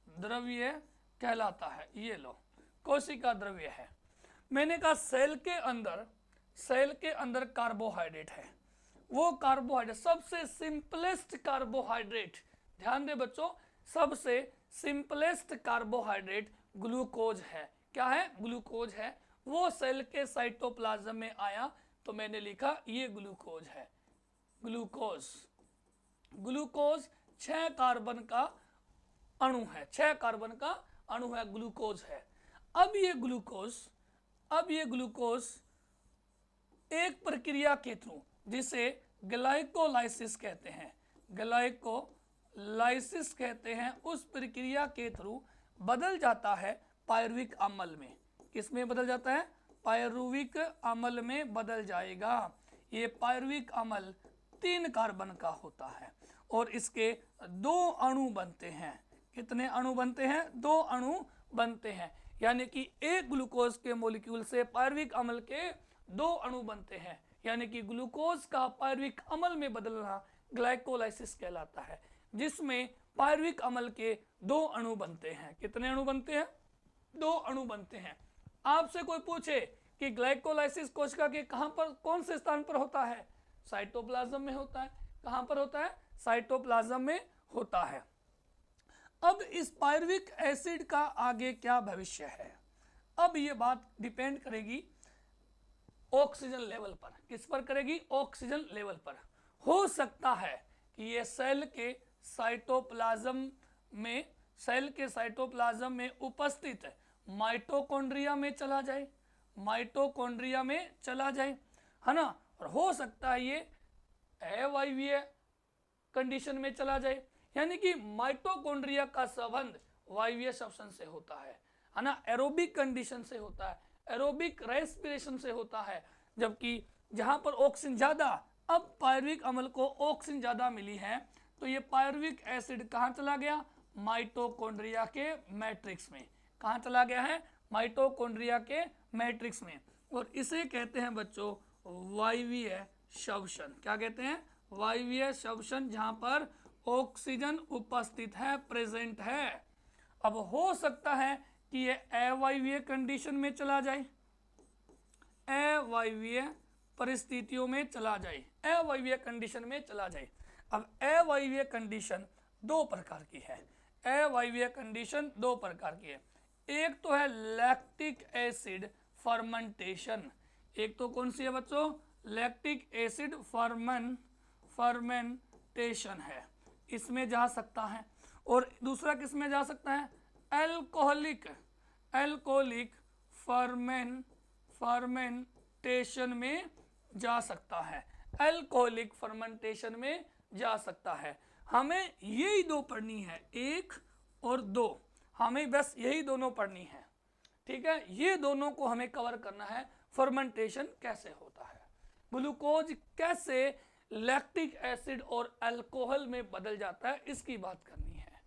द्रव्य कहलाता है। ये लो कोशिका द्रव्य है। मैंने कहा सेल के अंदर कार्बोहाइड्रेट है। वो कार्बोहाइड्रेट सबसे सिंपलेस्ट कार्बोहाइड्रेट, ध्यान दे बच्चों, सबसे सिंपलेस्ट कार्बोहाइड्रेट ग्लूकोज है। क्या है? ग्लूकोज है। वो सेल के साइटोप्लाज्म में आया तो मैंने लिखा ये ग्लूकोज है। ग्लूकोज 6 कार्बन का अणु है, 6 कार्बन का अणु है ग्लूकोज है। अब ये ग्लूकोज एक प्रक्रिया के थ्रू, जिसे ग्लाइकोलाइसिस कहते हैं, ग्लाइकोलाइसिस कहते हैं, उस प्रक्रिया के थ्रू बदल जाता है पायरुविक अम्ल में। किस में बदल जाता है? पायरुविक अम्ल में बदल जाएगा। ये पायरुविक अम्ल 3 कार्बन का होता है और इसके 2 अणु बनते हैं। कितने अणु बनते हैं? 2 अणु बनते हैं। यानी कि एक ग्लूकोज के मॉलिक्यूल से पायरुविक अम्ल के 2 अणु बनते हैं। यानी कि ग्लूकोज का पायरुविक अम्ल में बदलना ग्लाइकोलाइसिस कहलाता है, जिसमें पायरुविक अम्ल के 2 अणु बनते हैं। कितने अणु बनते हैं? 2 अणु बनते हैं। आपसे कोई पूछे कि ग्लाइकोलाइसिस कोशिका के कहां पर, कौन से स्थान पर होता है? साइटोप्लाज्म में होता है। कहां पर होता है? साइटोप्लाज्म में होता है। अब इस पायरुविक एसिड का आगे क्या भविष्य है? अब ये बात डिपेंड करेगी ऑक्सीजन लेवल पर। किस पर करेगी? ऑक्सीजन लेवल पर। हो सकता है कि ये सेल के साइटोप्लाज्म में उपस्थित माइटोकॉन्ड्रिया में चला जाए, है ना। और हो सकता है ये अवायवीय कंडीशन में चला जाए, यानी कि माइटोकॉन्ड्रिया का संबंध वायवीय श्वसन से होता है ना, एरोबिक कंडीशन से होता है, एरोबिक रेस्पिरेशन से होता है। जबकि जहां पर ऑक्सीजन ज्यादा, अब पायरुविक अम्ल को ऑक्सीजन ज्यादा मिली है, तो ये पायरुविक एसिड कहां चला गया? माइटोकॉन्ड्रिया के मैट्रिक्स में। कहां चला गया है? माइटोकॉन्ड्रिया के मैट्रिक्स में। और इसे कहते हैं बच्चों वायवीय श्वसन। क्या कहते हैं? वायवीय श्वसन, जहां पर ऑक्सीजन उपस्थित है, प्रेजेंट है। अब हो सकता है कि ये अवायवीय कंडीशन में चला जाए, अवायवीय परिस्थितियों में चला जाए, अवायवीय कंडीशन में चला जाए। अब अवायवीय कंडीशन 2 प्रकार की है। अवायवीय कंडीशन 2 प्रकार की है। एक तो है लैक्टिक एसिड फर्मेंटेशन। एक तो कौन सी है बच्चों? लैक्टिक एसिड फर्मेंटेशन है, इसमें जा सकता है। और दूसरा किस में जा सकता है? एल्कोहलिक फर्मेंटेशन में जा सकता है, एल्कोहलिक फर्मेंटेशन में जा सकता है। हमें यही 2 पढ़नी है, 1 और 2, हमें बस यही दोनों पढ़नी है। ठीक है, ये दोनों को हमें कवर करना है। फर्मेंटेशन कैसे होता है, ग्लूकोज कैसे लैक्टिक एसिड और अल्कोहल में बदल जाता है, इसकी बात करनी है।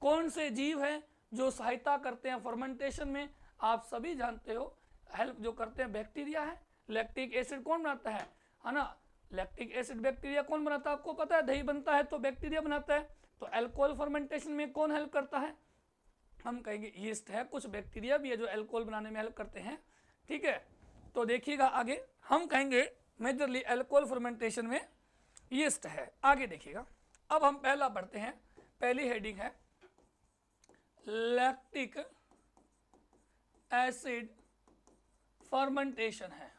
कौन से जीव हैं जो सहायता करते हैं फर्मेंटेशन में? आप सभी जानते हो, हेल्प जो करते हैं बैक्टीरिया है। लैक्टिक एसिड कौन बनाता है ना? लैक्टिक एसिड बैक्टीरिया कौन बनाता है? आपको पता है, दही बनता है तो बैक्टीरिया बनाता है। तो अल्कोहल फर्मेंटेशन में कौन हेल्प करता है? हम कहेंगे यीस्ट है। कुछ बैक्टीरिया भी है जो अल्कोहल बनाने में हेल्प करते हैं। ठीक है, तो देखिएगा आगे, हम कहेंगे मेजरली अल्कोहल फर्मेंटेशन में यीस्ट है। आगे देखिएगा, अब हम पहला पढ़ते हैं। पहली हेडिंग है लैक्टिक एसिड फर्मेंटेशन है,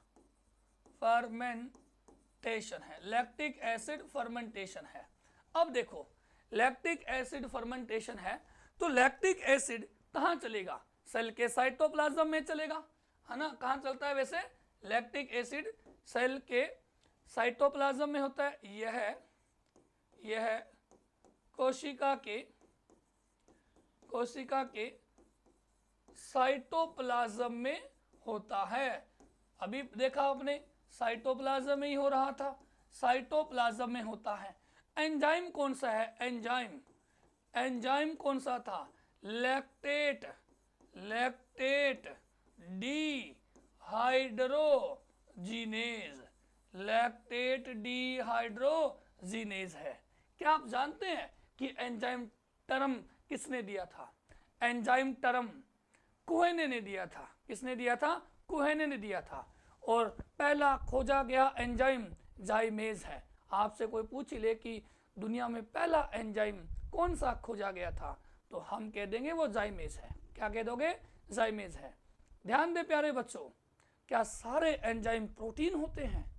लैक्टिक एसिड फर्मेंटेशन है। अब देखो, लैक्टिक एसिड फर्मेंटेशन है तो लैक्टिक एसिड कहाँ चलेगा? सेल के साइटोप्लाज्म में चलेगा, है ना। कहाँ चलता है वैसे? लैक्टिक एसिड सेल के साइटोप्लाज्म में होता है। यह कोशिका के साइटोप्लाज्म में होता है। अभी देखा आपने, साइटोप्लाज्म में ही हो रहा था, साइटोप्लाज्म में होता है। एंजाइम कौन सा है? एंजाइम कौन सा था? लैक्टेट डिहाइड्रोजीनेज है। क्या आप जानते हैं कि एंजाइम टर्म किसने दिया था? एंजाइम टर्म कुहेने ने दिया था। किसने दिया था? कुहेने ने दिया था। और पहला खोजा गया एंजाइम जाइमेज है। आपसे कोई पूछ ले कि दुनिया में पहला एंजाइम कौन सा खोजा गया था, तो हम कह देंगे वो जाइमेज है। क्या कह दोगे? जाइमेज है। ध्यान दे प्यारे बच्चों, क्या सारे एंजाइम प्रोटीन होते हैं?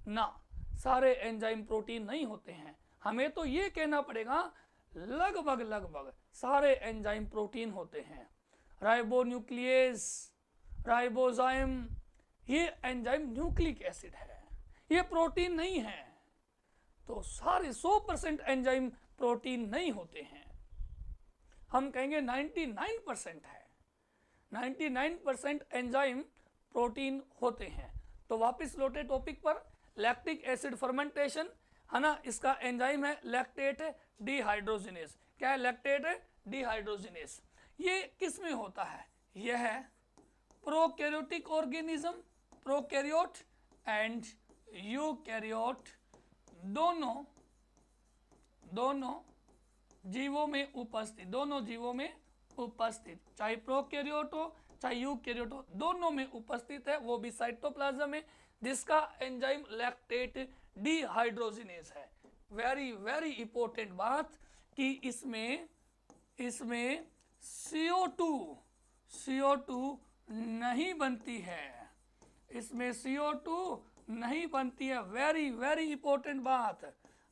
ना, सारे एंजाइम प्रोटीन नहीं होते हैं। हमें तो ये कहना पड़ेगा लगभग सारे एंजाइम प्रोटीन होते हैं। राइबोन्यूक्लियेज, राइबोजाइम, ये एंजाइम न्यूक्लिक एसिड है, ये प्रोटीन नहीं है। तो सारे 100% एंजाइम प्रोटीन नहीं होते हैं, हम कहेंगे 99% है। 99% एंजाइम प्रोटीन होते हैं। तो वापस लौटे टॉपिक पर, लैक्टिक एसिड फर्मेंटेशन है ना, इसका एंजाइम है लैक्टेट डिहाइड्रोजिनेस। क्या है? Lactate dehydrogenase. ये किस में होता है? यह है prokaryotic organism, prokaryote and eukaryote दोनों जीवों में उपस्थित, दोनों जीवों में उपस्थित, चाहे प्रोकैरियोट हो चाहे यूकैरियोट हो, दोनों में उपस्थित है। वो भी साइटोप्लाज्म में, जिसका एंजाइम लैक्टेट डिहाइड्रोजिनेस है। वेरी वेरी इंपॉर्टेंट बात कि इसमें CO2 नहीं बनती है, इसमें CO2 नहीं बनती है। वेरी वेरी इंपॉर्टेंट बात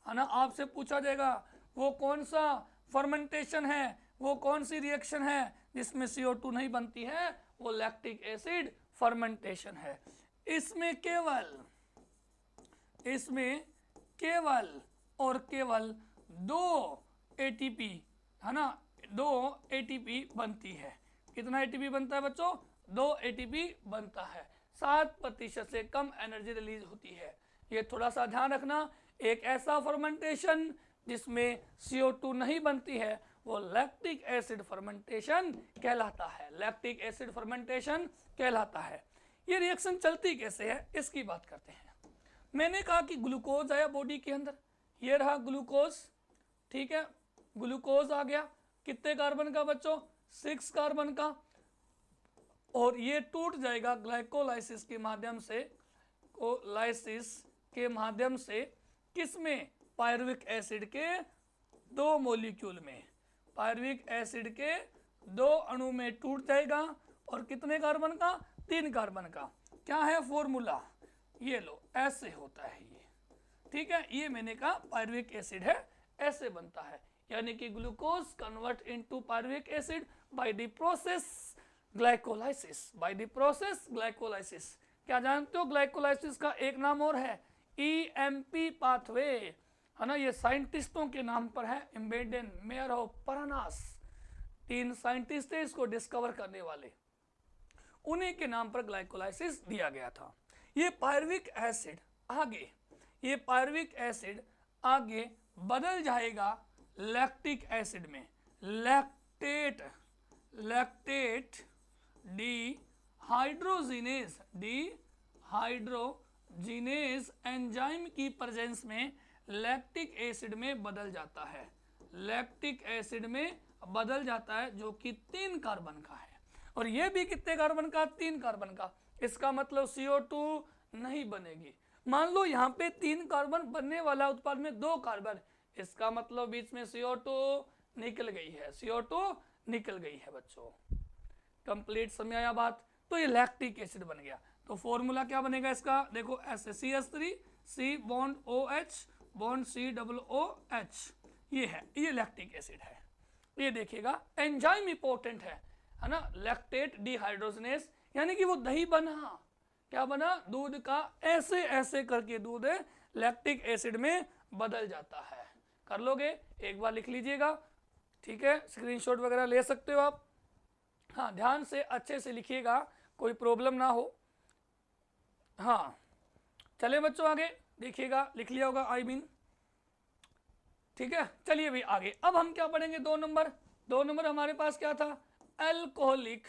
है ना। आपसे पूछा जाएगा वो कौन सा फर्मेंटेशन है, वो कौन सी रिएक्शन है जिसमें CO2 नहीं बनती है? वो लैक्टिक एसिड फर्मेंटेशन है। इसमें केवल और केवल 2 ATP है ना, 2 ATP बनती है। कितना ATP बनता है बच्चों? 2 ATP बनता है। 7% से कम एनर्जी रिलीज होती है। ये थोड़ा सा ध्यान रखना। एक ऐसा फर्मेंटेशन जिसमें CO2 नहीं बनती है वो लैक्टिक एसिड फर्मेंटेशन कहलाता है, लैक्टिक एसिड फर्मेंटेशन कहलाता है। ये रिएक्शन चलती कैसे है इसकी बात करते हैं। मैंने कहा कि ग्लूकोज आया बॉडी के अंदर, ये रहा ग्लूकोज, ठीक है, ग्लूकोज आ गया। कितने कार्बन का बच्चों? 6 कार्बन का। और ये टूट जाएगा ग्लाइकोलाइसिस के माध्यम से, किसमें? पायरुविक एसिड के 2 मॉलिक्यूल में, पायरुविक एसिड के 2 अणु में टूट जाएगा। और कितने कार्बन का? 3 कार्बन का। क्या है फॉर्मूला? ये लो, ऐसे होता है ये, ठीक है। ये मैंने कहा पायरुविक एसिड है, ऐसे बनता है। यानी कि glucose convert into pyruvic acid by the process glycolysis, by the process glycolysis. क्या जानते हो ग्लाइकोलाइसिस का एक नाम और है? EMP पाथवे, है ना। ये साइंटिस्टों के नाम पर है, इम्बेडेन, मेयर ऑफ परानास, 3 साइंटिस्ट थे इसको डिस्कवर करने वाले, उन्हीं के नाम पर ग्लाइकोलाइसिस दिया गया था। ये पायरुविक एसिड आगे बदल जाएगा लैक्टिक एसिड में। लैक्टेट डिहाइड्रोजिनेज एंजाइम की प्रेजेंस में लैक्टिक एसिड में बदल जाता है, लैक्टिक एसिड में बदल जाता है, जो कि 3 कार्बन का है। और ये भी कितने कार्बन का? 3 कार्बन का। इसका मतलब CO2 नहीं बनेगी। मान लो यहाँ पे 3 कार्बन बनने वाला उत्पाद में 2 कार्बन, इसका मतलब बीच में CO2 निकल गई है, CO2 निकल गई है बच्चों। कंप्लीट समझ आया बात? तो ये लैक्टिक एसिड बन गया। तो फॉर्मूला क्या बनेगा इसका? देखो ऐसे, CH3 C bond OH bond COOH, ये है, ये लैक्टिक एसिड है। ये देखिएगा एंजाइम इंपॉर्टेंट है ना, लैक्टेट डिहाइड्रोजिनेस, यानी कि वो दही बना, क्या बना? दूध का ऐसे ऐसे करके दूध लैक्टिक एसिड में बदल जाता है। कर लोगे? एक बार लिख लीजिएगा, ठीक है, स्क्रीनशॉट वगैरह ले सकते हो आप। हाँ, ध्यान से अच्छे से लिखिएगा, कोई प्रॉब्लम ना हो। हाँ, चले बच्चों आगे देखिएगा, लिख लिया होगा आई मीन, ठीक है। चलिए भी आगे, अब हम क्या पढ़ेंगे? 2 नंबर हमारे पास क्या था? अल्कोहलिक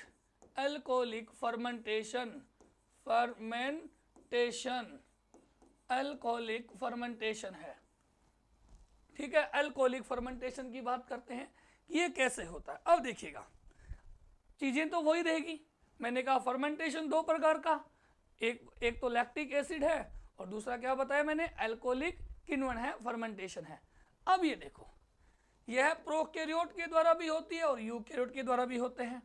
फर्मेंटेशन है, ठीक है। अल्कोहलिक फर्मेंटेशन की बात करते हैं कि ये कैसे होता है। अब देखिएगा, चीजें तो वही रहेगी। मैंने कहा फर्मेंटेशन 2 प्रकार का, एक तो लैक्टिक एसिड है और दूसरा क्या बताया मैंने? अल्कोहलिक किण्वन है, फर्मेंटेशन है। अब ये देखो, यह प्रोकैरियोट के द्वारा भी होती है और यूकैरियोट के द्वारा भी होते हैं।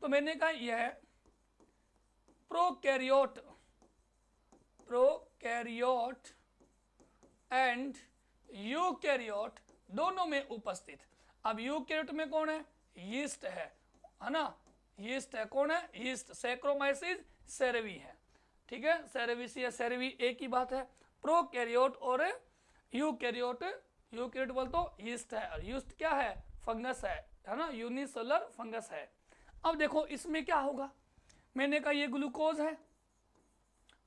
तो मैंने कहा यह प्रोकैरियोट एंड यूकैरियोट दोनों में उपस्थित। अब यूकैरियोट में कौन है? यीस्ट है ना, यीस्ट है, कौन है? यीस्ट। सैक्रोमाइसिस सेरेवी है, ठीक है, सेरेविसिया सेरेवी एक ही बात है। प्रोकैरियोट और यूकैरियोट, यूकैरियोट बोल तो यीस्ट है, और यीस्ट क्या है? फंगस है ना, यूनिसेलुलर फंगस है। अब देखो इसमें क्या होगा, मैंने कहा ये ग्लूकोज है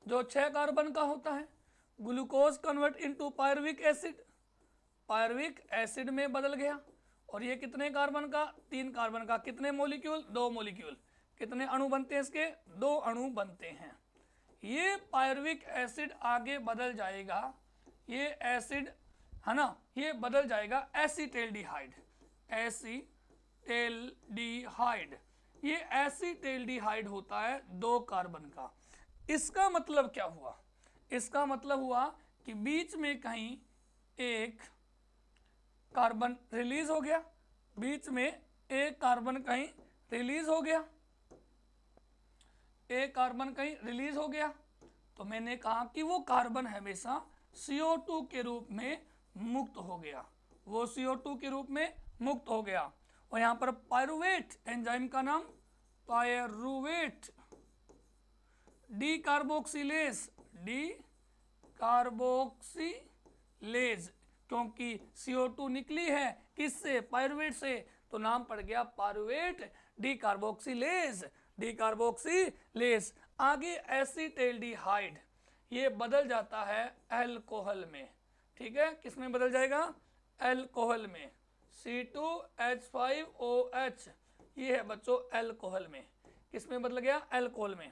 जो 6 कार्बन का होता है, glucose convert into pyruvic acid, pyruvic acid में बदल गया, और ये कितने कार्बन का? 3 कार्बन का। कितने मॉलिक्यूल? 2 मॉलिक्यूल। कितने अणु बनते हैं इसके? 2 अणु बनते हैं। ये पायरुविक एसिड आगे बदल जाएगा, ये एसिड है ना, ये बदल जाएगा एसीटेल्डिहाइड, एसीटेल्डिहाइड। ये एसीटेल्डिहाइड होता है 2 कार्बन का। इसका मतलब क्या हुआ? इसका मतलब हुआ कि बीच में कहीं एक कार्बन रिलीज हो गया, बीच में एक कार्बन कहीं रिलीज हो गया, एक कार्बन कहीं रिलीज हो गया। तो मैंने कहा कि वो कार्बन हमेशा CO2 के रूप में मुक्त हो गया, वो CO2 के रूप में मुक्त हो गया। और यहाँ पर पायरुवेट एंजाइम का नाम पायरुवेट डीकार्बोक्सिलेज, डीकार्बोक्सिलेज, क्योंकि CO2 निकली है किससे? पायरुवेट से, तो नाम पड़ गया पायरुवेट डीकार्बोक्सिलेज, डीकार्बोक्सिलेज। आगे एसीटेल्डिहाइड, ये बदल जाता है अल्कोहल में, ठीक है, किस में बदल जाएगा? अल्कोहल में, C2H5OH, ये है बच्चों अल्कोहल में। किस में बदल गया? अल्कोहल में।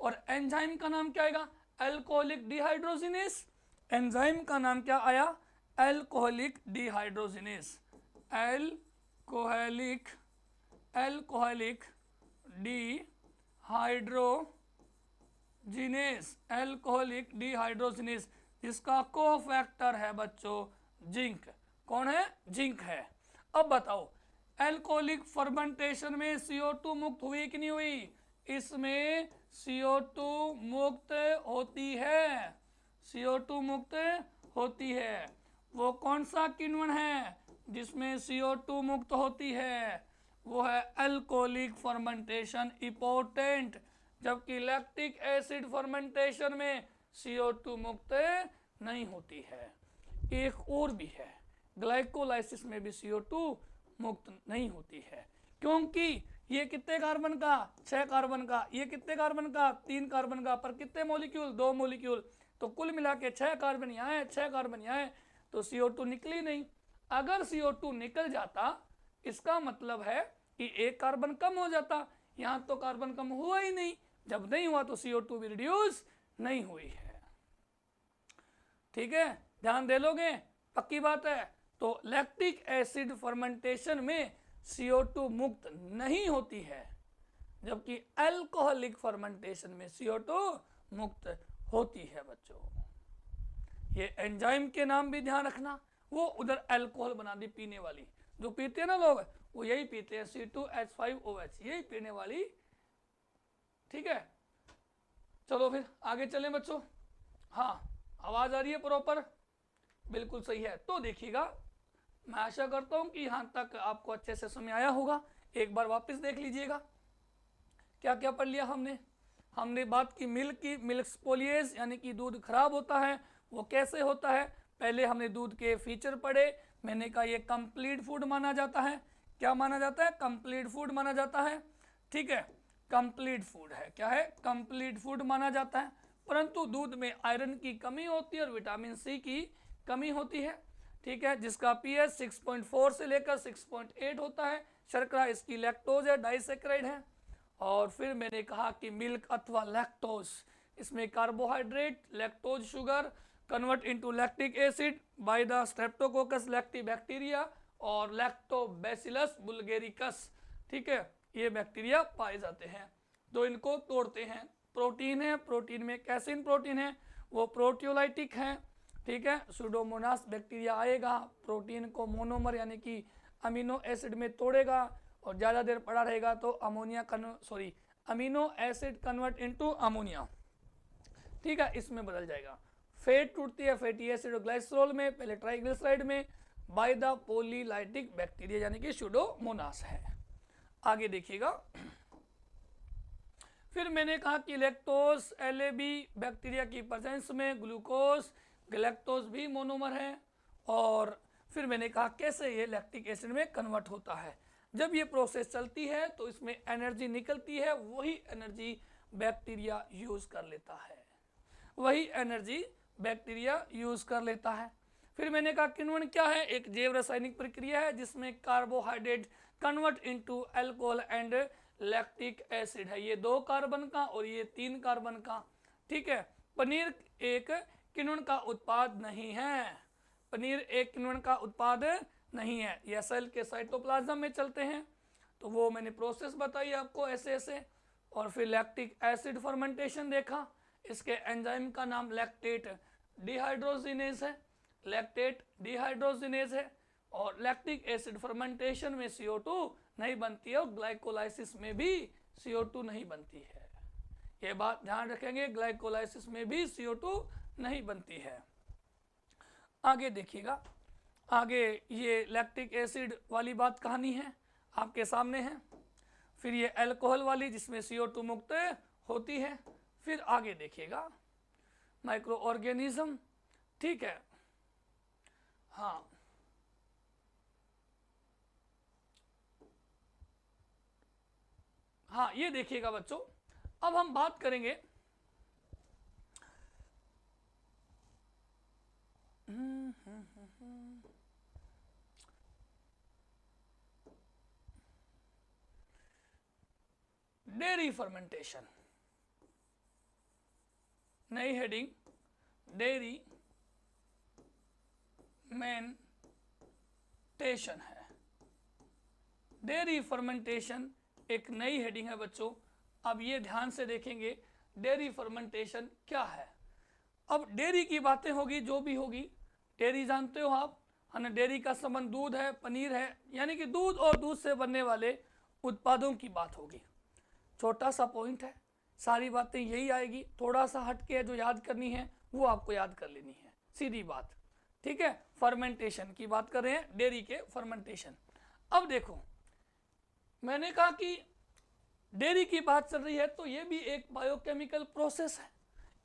और एंजाइम का नाम क्या आएगा? Alcoholic dehydrogenase. एंजाइम का नाम क्या आया? Alcoholic dehydrogenase, alcoholic dehydrogenase, alcoholic dehydrogenase, जिसका कोफैक्टर है बच्चों जिंक। कौन है? जिंक है। अब बताओ अल्कोहलिक फर्मेंटेशन में CO2 मुक्त हुई कि नहीं हुई? इसमें CO2 मुक्त होती है, CO2 मुक्त होती है। वो कौन सा किण्वन है जिसमें CO2 मुक्त होती है? वो है अल्कोहलिक फर्मेंटेशन इम्पोर्टेंट, जबकि लैक्टिक एसिड फर्मेंटेशन में CO2 मुक्त नहीं होती है। एक और भी है, ग्लाइकोलाइसिस में भी CO2 मुक्त नहीं होती है, क्योंकि ये कितने कार्बन का? 6 कार्बन का। ये कितने कार्बन का? 3 कार्बन का। पर कितने मॉलिक्यूल? 2 मॉलिक्यूल। तो कुल मिला के 6 कार्बन यहाँ है, 6 कार्बन यहाँ है, तो CO2 निकली नहीं। अगर CO2 निकल जाता, इसका मतलब है कि एक कार्बन कम हो जाता। यहाँ तो कार्बन कम हुआ ही नहीं, जब नहीं हुआ तो CO2 भी रिड्यूस नहीं हुई है, ठीक है, ध्यान दे लोगे, पक्की बात है। तो लैक्टिक एसिड फर्मेंटेशन में CO2 मुक्त नहीं होती है, जबकि अल्कोहलिक फर्मेंटेशन में CO2 मुक्त होती है बच्चों। ये एंजाइम के नाम भी ध्यान रखना। वो उधर अल्कोहल बना दी पीने वाली, जो पीते हैं ना लोग, वो यही पीते हैं, C2H5OH, यही पीने वाली, ठीक है। चलो फिर आगे चलें बच्चों। हाँ, आवाज आ रही है प्रॉपर? बिल्कुल सही है। तो देखिएगा, मैं आशा करता हूं कि यहां तक आपको अच्छे से समझ आया होगा। एक बार वापस देख लीजिएगा क्या क्या पढ़ लिया हमने। हमने बात की मिल्क स्पोलिएज, यानी कि दूध खराब होता है, वो कैसे होता है। पहले हमने दूध के फीचर पढ़े। मैंने कहा ये कंप्लीट फूड माना जाता है। क्या माना जाता है? कंप्लीट फूड माना जाता है, ठीक है, कंप्लीट फूड है। क्या है? कंप्लीट फूड माना जाता है। परंतु दूध में आयरन की कमी होती है और विटामिन सी की कमी होती है, ठीक है, जिसका pH 6.4 से लेकर 6.8 होता है। शर्करा इसकी लैक्टोज है, डाइसैकेराइड है। और फिर मैंने कहा कि मिल्क अथवा लैक्टोज, इसमें carbohydrate, lactose sugar convert into lactic acid by the streptococcus lactibacteria और लैक्टोबैसिलस बुल्गेरिकस, ठीक है, ये बैक्टीरिया पाए जाते हैं। तो इनको तोड़ते हैं। प्रोटीन है, प्रोटीन में कैसिन प्रोटीन है, वो प्रोटियोलाइटिक है, ठीक है। सुडोमोनास बैक्टीरिया आएगा, प्रोटीन को मोनोमर यानी कि अमीनो एसिड में तोड़ेगा और ज़्यादा देर पड़ा रहेगा तो amino acid convert into ammonia, ठीक है, इसमें बदल जाएगा। फैट टूटती है फैटी एसिड और ग्लाइसरॉल में, पहले ट्राइग्लिसराइड में, बाय द पोलीलाइटिक बैक्टीरिया यानी कि सुडोमोनास है। आगे देखिएगा, फिर मैंने कहा कि लैक्टोज LAB बैक्टीरिया की प्रेजेंस में ग्लूकोज गैलेक्टोज भी मोनोमर है। और फिर मैंने कहा कैसे ये लैक्टिक एसिड में कन्वर्ट होता है। जब ये प्रोसेस चलती है तो इसमें एनर्जी निकलती है, वही एनर्जी बैक्टीरिया यूज कर लेता है, वही एनर्जी बैक्टीरिया यूज कर लेता है। फिर मैंने कहा किण्वन क्या है, एक जैव रासायनिक प्रक्रिया है जिसमें carbohydrate convert into alcohol and lactic acid है। ये 2 कार्बन का और ये 3 कार्बन का। ठीक है, पनीर एक किण्वन का उत्पाद नहीं है, पनीर एक किण्वन का उत्पाद नहीं है। यह सेल के साइटोप्लाज्म में चलते हैं, तो वो मैंने प्रोसेस बताई आपको ऐसे ऐसे। और फिर लैक्टिक एसिड फर्मेंटेशन देखा, इसके एंजाइम का नाम लैक्टेट डिहाइड्रोजिनेज है, लैक्टेट डिहाइड्रोजिनेज है। और लैक्टिक एसिड फर्मेंटेशन में CO2 नहीं बनती है और ग्लाइकोलाइसिस में भी CO2 नहीं बनती है। ये बात ध्यान रखेंगे, ग्लाइकोलाइसिस में भी CO2 नहीं बनती है। आगे देखिएगा, आगे ये लैक्टिक एसिड वाली बात कहानी है आपके सामने है। फिर ये अल्कोहल वाली जिसमें CO2 मुक्त होती है। फिर आगे देखिएगा माइक्रो ऑर्गेनिज्म। ठीक है, हाँ हाँ, ये देखिएगा बच्चों, अब हम बात करेंगे डेयरी फर्मेंटेशन। नई हेडिंग डेयरी मेंटेशन है। डेयरी फर्मेंटेशन एक नई हेडिंग है बच्चों। अब ये ध्यान से देखेंगे डेयरी फर्मेंटेशन क्या है। अब डेयरी की बातें होगी, जो भी होगी, डेयरी जानते हो आप, है ना। डेयरी का संबंध दूध है, पनीर है, यानी कि दूध और दूध से बनने वाले उत्पादों की बात होगी। छोटा सा पॉइंट है, सारी बातें यही आएगी। थोड़ा सा हटके जो याद करनी है वो आपको याद कर लेनी है, सीधी बात। ठीक है, फर्मेंटेशन की बात कर रहे हैं, डेयरी के फर्मेंटेशन। अब देखो, मैंने कहा कि डेयरी की बात चल रही है तो ये भी एक बायोकेमिकल प्रोसेस है,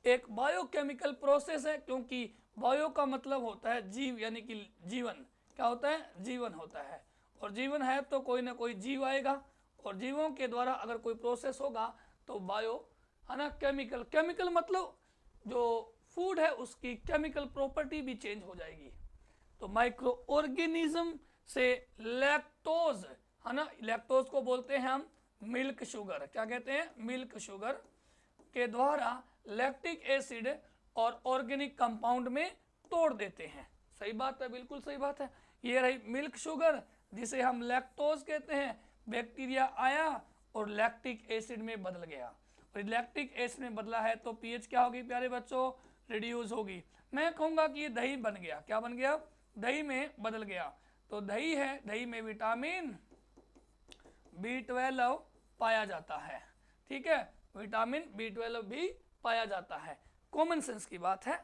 एक बायोकेमिकल प्रोसेस है। क्योंकि बायो का मतलब होता है जीव, यानी कि जीवन। क्या होता है? जीवन होता है। और जीवन है तो कोई ना कोई जीव आएगा, और जीवों के द्वारा अगर कोई प्रोसेस होगा तो बायो, है ना। केमिकल, केमिकल मतलब जो फूड है उसकी केमिकल प्रॉपर्टी भी चेंज हो जाएगी। तो माइक्रो ऑर्गेनिज्म से लैक्टोज, है ना, लैक्टोज को बोलते हैं हम मिल्क शुगर। क्या कहते हैं? मिल्क शुगर के द्वारा लैक्टिक एसिड और ऑर्गेनिक कंपाउंड में तोड़ देते हैं। सही बात है, बिल्कुल सही बात है। ये रही मिल्क शुगर जिसे हम लैक्टोज कहते हैं। बैक्टीरिया आया और लैक्टिक एसिड में बदल गया, और लैक्टिक एसिड में बदला है तो पीएच क्या होगी प्यारे बच्चों? रिड्यूस होगी। मैं कहूँगा कि ये दही बन गया। क्या बन गया? दही में बदल गया। तो दही है, दही में विटामिन B12 पाया जाता है। ठीक है, विटामिन B12 भी पाया जाता है। कॉमन सेंस की बात है।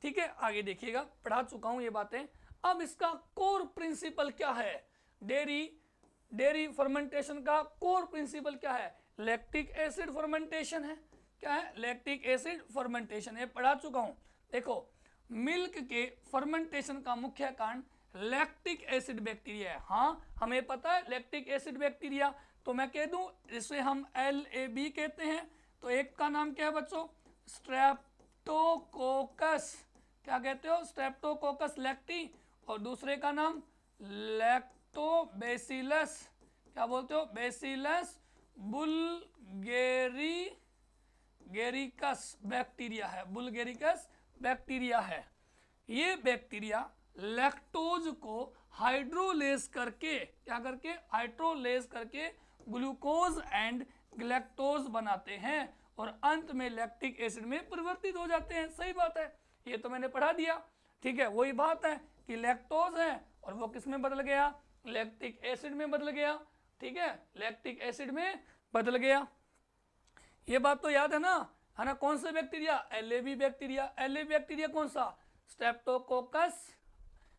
ठीक है, आगे देखिएगा, पढ़ा चुका हूं ये बातें। अब इसका कोर प्रिंसिपल क्या है? डेयरी फर्मेंटेशन का कोर प्रिंसिपल क्या है? लैक्टिक एसिड फर्मेंटेशन है। क्या है? लैक्टिक एसिड फर्मेंटेशन है, पढ़ा चुका हूं। देखो, मिल्क के फर्मेंटेशन का मुख्य कारण लैक्टिक एसिड बैक्टीरिया है। हाँ, हमें पता है लैक्टिक एसिड बैक्टीरिया। तो मैं कह दूं जिसे हम LAB कहते हैं। तो एक का नाम क्या है बच्चों? स्ट्रेप्टोकोकस। क्या कहते हो? स्ट्रेप्टोकोकस लैक्टी। और दूसरे का नाम लैक्टोबैसिलस। क्या बोलते हो? बैसिलस बुल्गेरिकस बैक्टीरिया है। बुल्गेरिकस बैक्टीरिया है। ये बैक्टीरिया लैक्टोज को हाइड्रोलेज करके, क्या करके? हाइड्रोलेज करके ग्लूकोज एंड गैलेक्टोज बनाते हैं और अंत में लैक्टिक एसिड में परिवर्तित हो जाते हैं। सही बात है, ये तो मैंने पढ़ा दिया। ठीक है, वही बात है कि लैक्टोज है और वो किस में बदल गया? लैक्टिक एसिड में बदल गया। ठीक है, लैक्टिक एसिड में बदल गया। ये बात तो याद है ना, है ना। कौन से bacteria? LAB bacteria. LAB bacteria कौन सा? स्ट्रेप्टोकोकस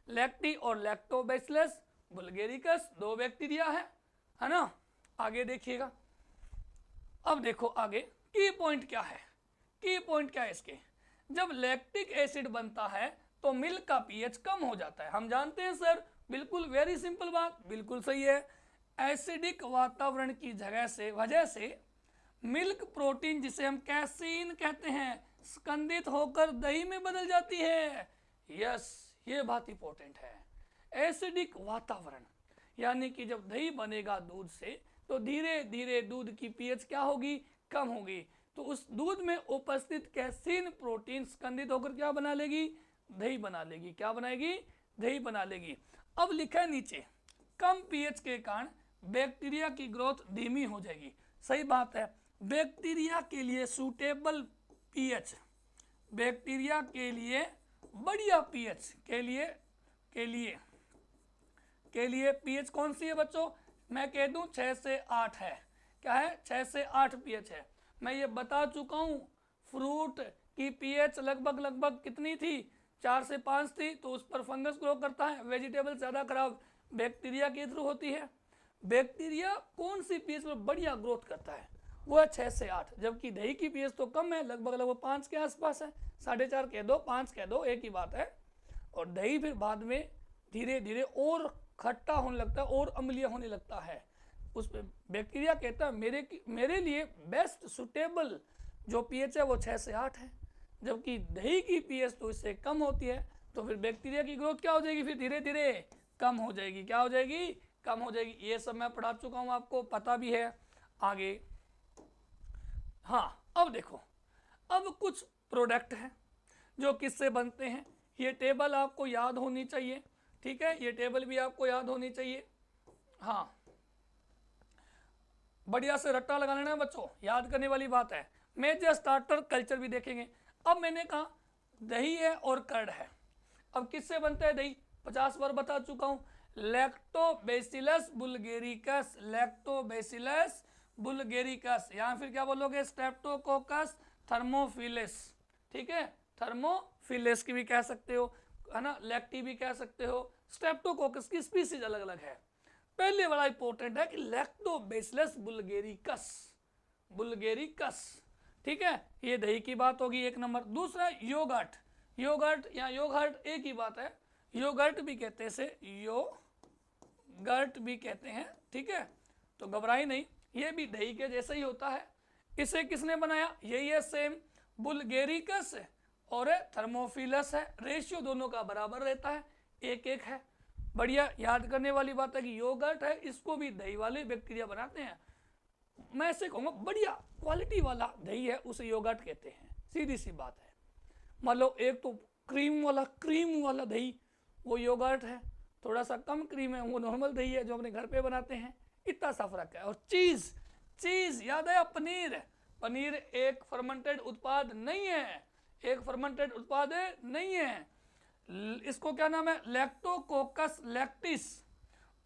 लैक्टी और लैक्टोबैसिलस बुल्गेरिकस, 2 बैक्टीरिया है ना। आगे देखिएगा, अब देखो आगे की पॉइंट क्या है, की पॉइंट क्या है इसके, जब लैक्टिक एसिड बनता है तो मिल्क का पीएच कम हो जाता है। हम जानते हैं सर, बिल्कुल वेरी सिंपल बात, बिल्कुल सही है। एसिडिक वातावरण की वजह से मिल्क प्रोटीन, जिसे हम कैसीन कहते हैं, स्कंदित होकर दही में बदल जाती है। यस, ये बात इंपॉर्टेंट है। एसिडिक वातावरण यानी कि जब दही बनेगा दूध से तो धीरे धीरे दूध की पीएच क्या होगी, कम होगी। तो उस दूध में उपस्थित कैसीन प्रोटीन स्कंदित होकर क्या बना लेगी, दही बना लेगी। क्या बनाएगी, दही बना लेगी। अब लिखा है नीचे, कम पीएच के कारण बैक्टीरिया की ग्रोथ धीमी हो जाएगी। सही बात है, बैक्टीरिया के लिए सूटेबल पीएच, बैक्टीरिया के लिए बढ़िया पीएच के लिए पीएच कौन सी है बच्चों, मैं कह दूं 6 से 8 है। क्या है, 6 से 8 पीएच है। मैं ये बता चुका हूं, फ्रूट की पीएच लगभग कितनी थी, 4 से 5 थी। तो उस पर फंगस ग्रो करता है। वेजिटेबल ज़्यादा खराब बैक्टीरिया के थ्रू होती है। बैक्टीरिया कौन सी पीएच पर बढ़िया ग्रोथ करता है, वो है 6 से 8। जबकि दही की पीएच तो कम है, लगभग 5 के आसपास है। 4.5 कह दो, 5 कह दो, एक ही बात है। और दही फिर बाद में धीरे धीरे और खट्टा होने लगता है और अम्लीय होने लगता है। उस पर बैक्टीरिया कहता है मेरे लिए बेस्ट सुटेबल जो पीएच है वो 6 से 8 है। जबकि दही की पीएच तो इससे कम होती है। तो फिर बैक्टीरिया की ग्रोथ क्या हो जाएगी, फिर धीरे धीरे कम हो जाएगी। क्या हो जाएगी, कम हो जाएगी। ये सब मैं पढ़ा चुका हूँ, आपको पता भी है। आगे हाँ, अब देखो, अब कुछ प्रोडक्ट हैं जो किससे बनते हैं। ये टेबल आपको याद होनी चाहिए, ठीक है, ये टेबल भी आपको याद होनी चाहिए। हाँ, बढ़िया से रट्टा लगा लेना है बच्चों, याद करने वाली बात है। मेजर स्टार्टर कल्चर भी देखेंगे। अब मैंने कहा दही है और कर्ड है। अब किससे बनता है दही, 50 बार बता चुका हूं, लैक्टोबैसिलस बुल्गेरिकस, लैक्टोबैसिलस बुल्गेरिकस, या फिर क्या बोलोगे, स्ट्रेप्टोकोकस थर्मोफिलस, ठीक है, थर्मोफिलस की भी कह सकते हो, है ना, लैक्टी भी कह सकते हो। स्ट्रेप्टोकोकस की स्पीसीज अलग अलग है। पहले वाला इंपॉर्टेंट है कि लैक्टोबैसिलस बुल्गेरिकस, ठीक है, ये दही की बात होगी, एक नंबर। दूसरा योगर्ट, योगर्ट या योगर्ट एक ही बात है, योगर्ट भी कहते हैं इसे, योगर्ट भी कहते हैं, ठीक है, तो घबराई नहीं, ये भी दही के जैसा ही होता है। इसे किसने बनाया, यही है सेम, बुल्गेरिकस और थर्मोफिलस है। रेशियो दोनों का बराबर रहता है, 1-1 है। बढ़िया, याद करने वाली बात है कि योगर्ट है, इसको भी दही वाले बैक्टीरिया बनाते हैं। मैं ऐसे कहूँगा बढ़िया क्वालिटी वाला दही है उसे योगर्ट कहते हैं, सीधी सी बात है। मान लो एक तो क्रीम वाला दही वो योगर्ट है, थोड़ा सा कम क्रीम है वो नॉर्मल दही है जो अपने घर पे बनाते हैं, इतना सा फर्क है। और चीज याद आया, पनीर एक फर्मेंटेड उत्पाद नहीं है, इसको क्या नाम है, लैक्टोकोकस लैक्टिस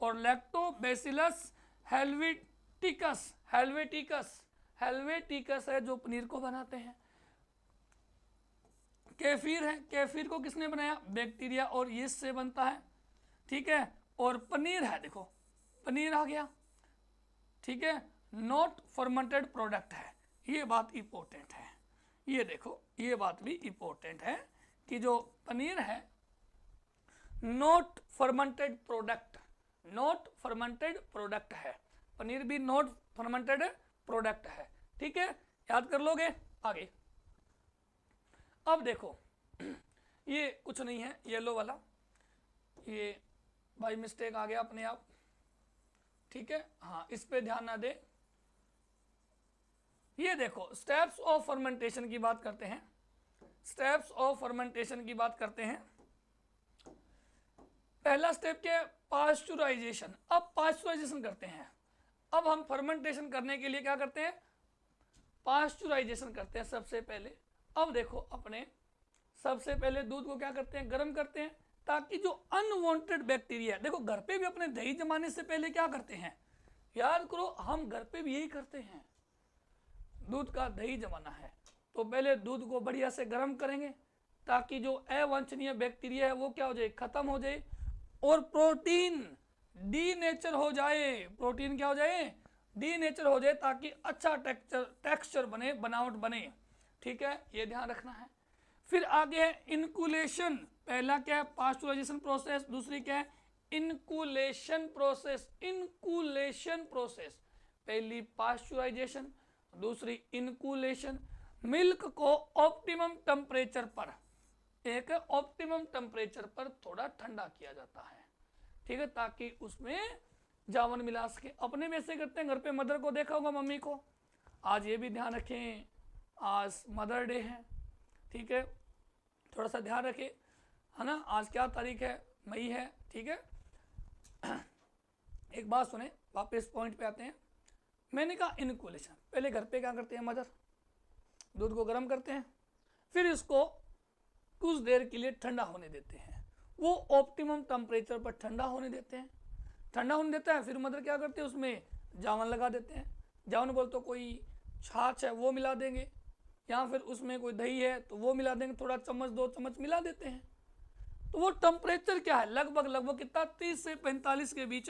और लैक्टोबैसिलस हेल्वेटिकस है जो पनीर को बनाते हैं। केफिर है, केफिर को किसने बनाया, बैक्टीरिया और यीस्ट से बनता है, ठीक है। और पनीर है, देखो पनीर आ गया, ठीक है, नॉट फर्मेंटेड प्रोडक्ट है। ये बात इंपॉर्टेंट है, ये देखो ये बात भी इंपॉर्टेंट है कि जो पनीर है नॉट फर्मेंटेड प्रोडक्ट है, पनीर भी नॉट फर्मेंटेड प्रोडक्ट है, ठीक है, याद कर लोगे। आगे अब देखो ये कुछ नहीं है, येलो वाला, ये बाय मिस्टेक आ गया अपने आप, ठीक है, हाँ इस पे ध्यान ना दे। ये देखो स्टेप्स ऑफ फर्मेंटेशन की बात करते हैं, पहला स्टेप क्या है, पास्चुराइजेशन। अब पास्चुराइजेशन करते हैं, अब हम फर्मेंटेशन करने के लिए क्या करते हैं, पास्चुराइजेशन करते हैं सबसे पहले। अब देखो अपने सबसे पहले दूध को क्या करते हैं, गर्म करते हैं, ताकि जो अनवांटेड बैक्टीरिया, देखो घर पे भी अपने दही जमाने से पहले क्या करते हैं, याद करो, हम घर पे भी यही करते हैं, दूध का दही जमाना है तो पहले दूध को बढ़िया से गर्म करेंगे ताकि जो अवांछनीय बैक्टीरिया है वो क्या हो जाए, खत्म हो जाए और प्रोटीन डीनेचर हो जाए, प्रोटीन क्या हो जाए, डीनेचर हो जाए ताकि अच्छा टेक्सचर बने, बनावट बने। ठीक है, ये ध्यान रखना है। फिर आगे है इनकुलेशन। पहला क्या है, पास्चुराइजेशन प्रोसेस। दूसरी क्या है, इनकुलेशन प्रोसेस। इनकुलेशन प्रोसेस, पहली पास्चुराइजेशन, दूसरी इनकुलेशन। मिल्क को ऑप्टिमम टेम्परेचर पर, एक ऑप्टिमम टेम्परेचर पर थोड़ा ठंडा किया जाता है। ठीक है, ताकि उसमें जावन मिला सके। अपने में से करते हैं, घर पे मदर को देखा होगा, मम्मी को। आज ये भी ध्यान रखें, आज मदर डे है। ठीक है, थोड़ा सा ध्यान रखें, है ना। आज क्या तारीख है, मई है। ठीक है, एक बात सुने, वापस पॉइंट पे आते हैं। मैंने कहा इनकुलेशन, पहले घर पे क्या करते हैं मदर, दूध को गर्म करते हैं, फिर इसको कुछ देर के लिए ठंडा होने देते हैं। वो ऑप्टिमम टेम्परेचर पर ठंडा होने देते हैं। ठंडा होने देता है, फिर मदर क्या करते हैं, उसमें जावन लगा देते हैं। जावन बोल तो कोई छाछ है वो मिला देंगे, या फिर उसमें कोई दही है तो वो मिला देंगे, थोड़ा चम्मच 2 चम्मच मिला देते हैं। तो वो टेम्परेचर क्या है, लगभग कितना, 30 से 45 के बीच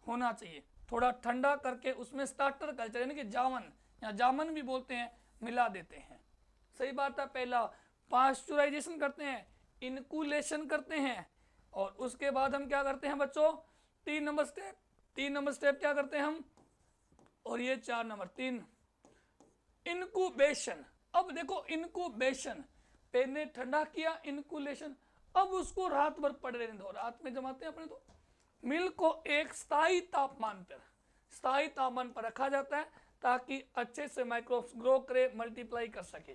होना चाहिए। थोड़ा ठंडा करके उसमें स्टार्टर कल्चर यानी कि जावन या जामन भी बोलते हैं, मिला देते हैं। सही बात है। पहला पास्चुराइजेशन करते हैं, इनकुलेशन करते हैं, और उसके बाद हम क्या करते हैं बच्चों, 3 नंबर स्टेप क्या करते हैं हम, और ये 4 नंबर 3 इनक्यूबेशन। अब देखो इनक्यूबेशन, पहले ठंडा किया, इनकुलेशन, अब उसको रात भर पड़े रहने दो। रात में जमाते हैं अपने तो मिल्क को एक स्थायी तापमान पर रखा जाता है ताकि अच्छे से माइक्रोब्स ग्रो करे, मल्टीप्लाई कर सके।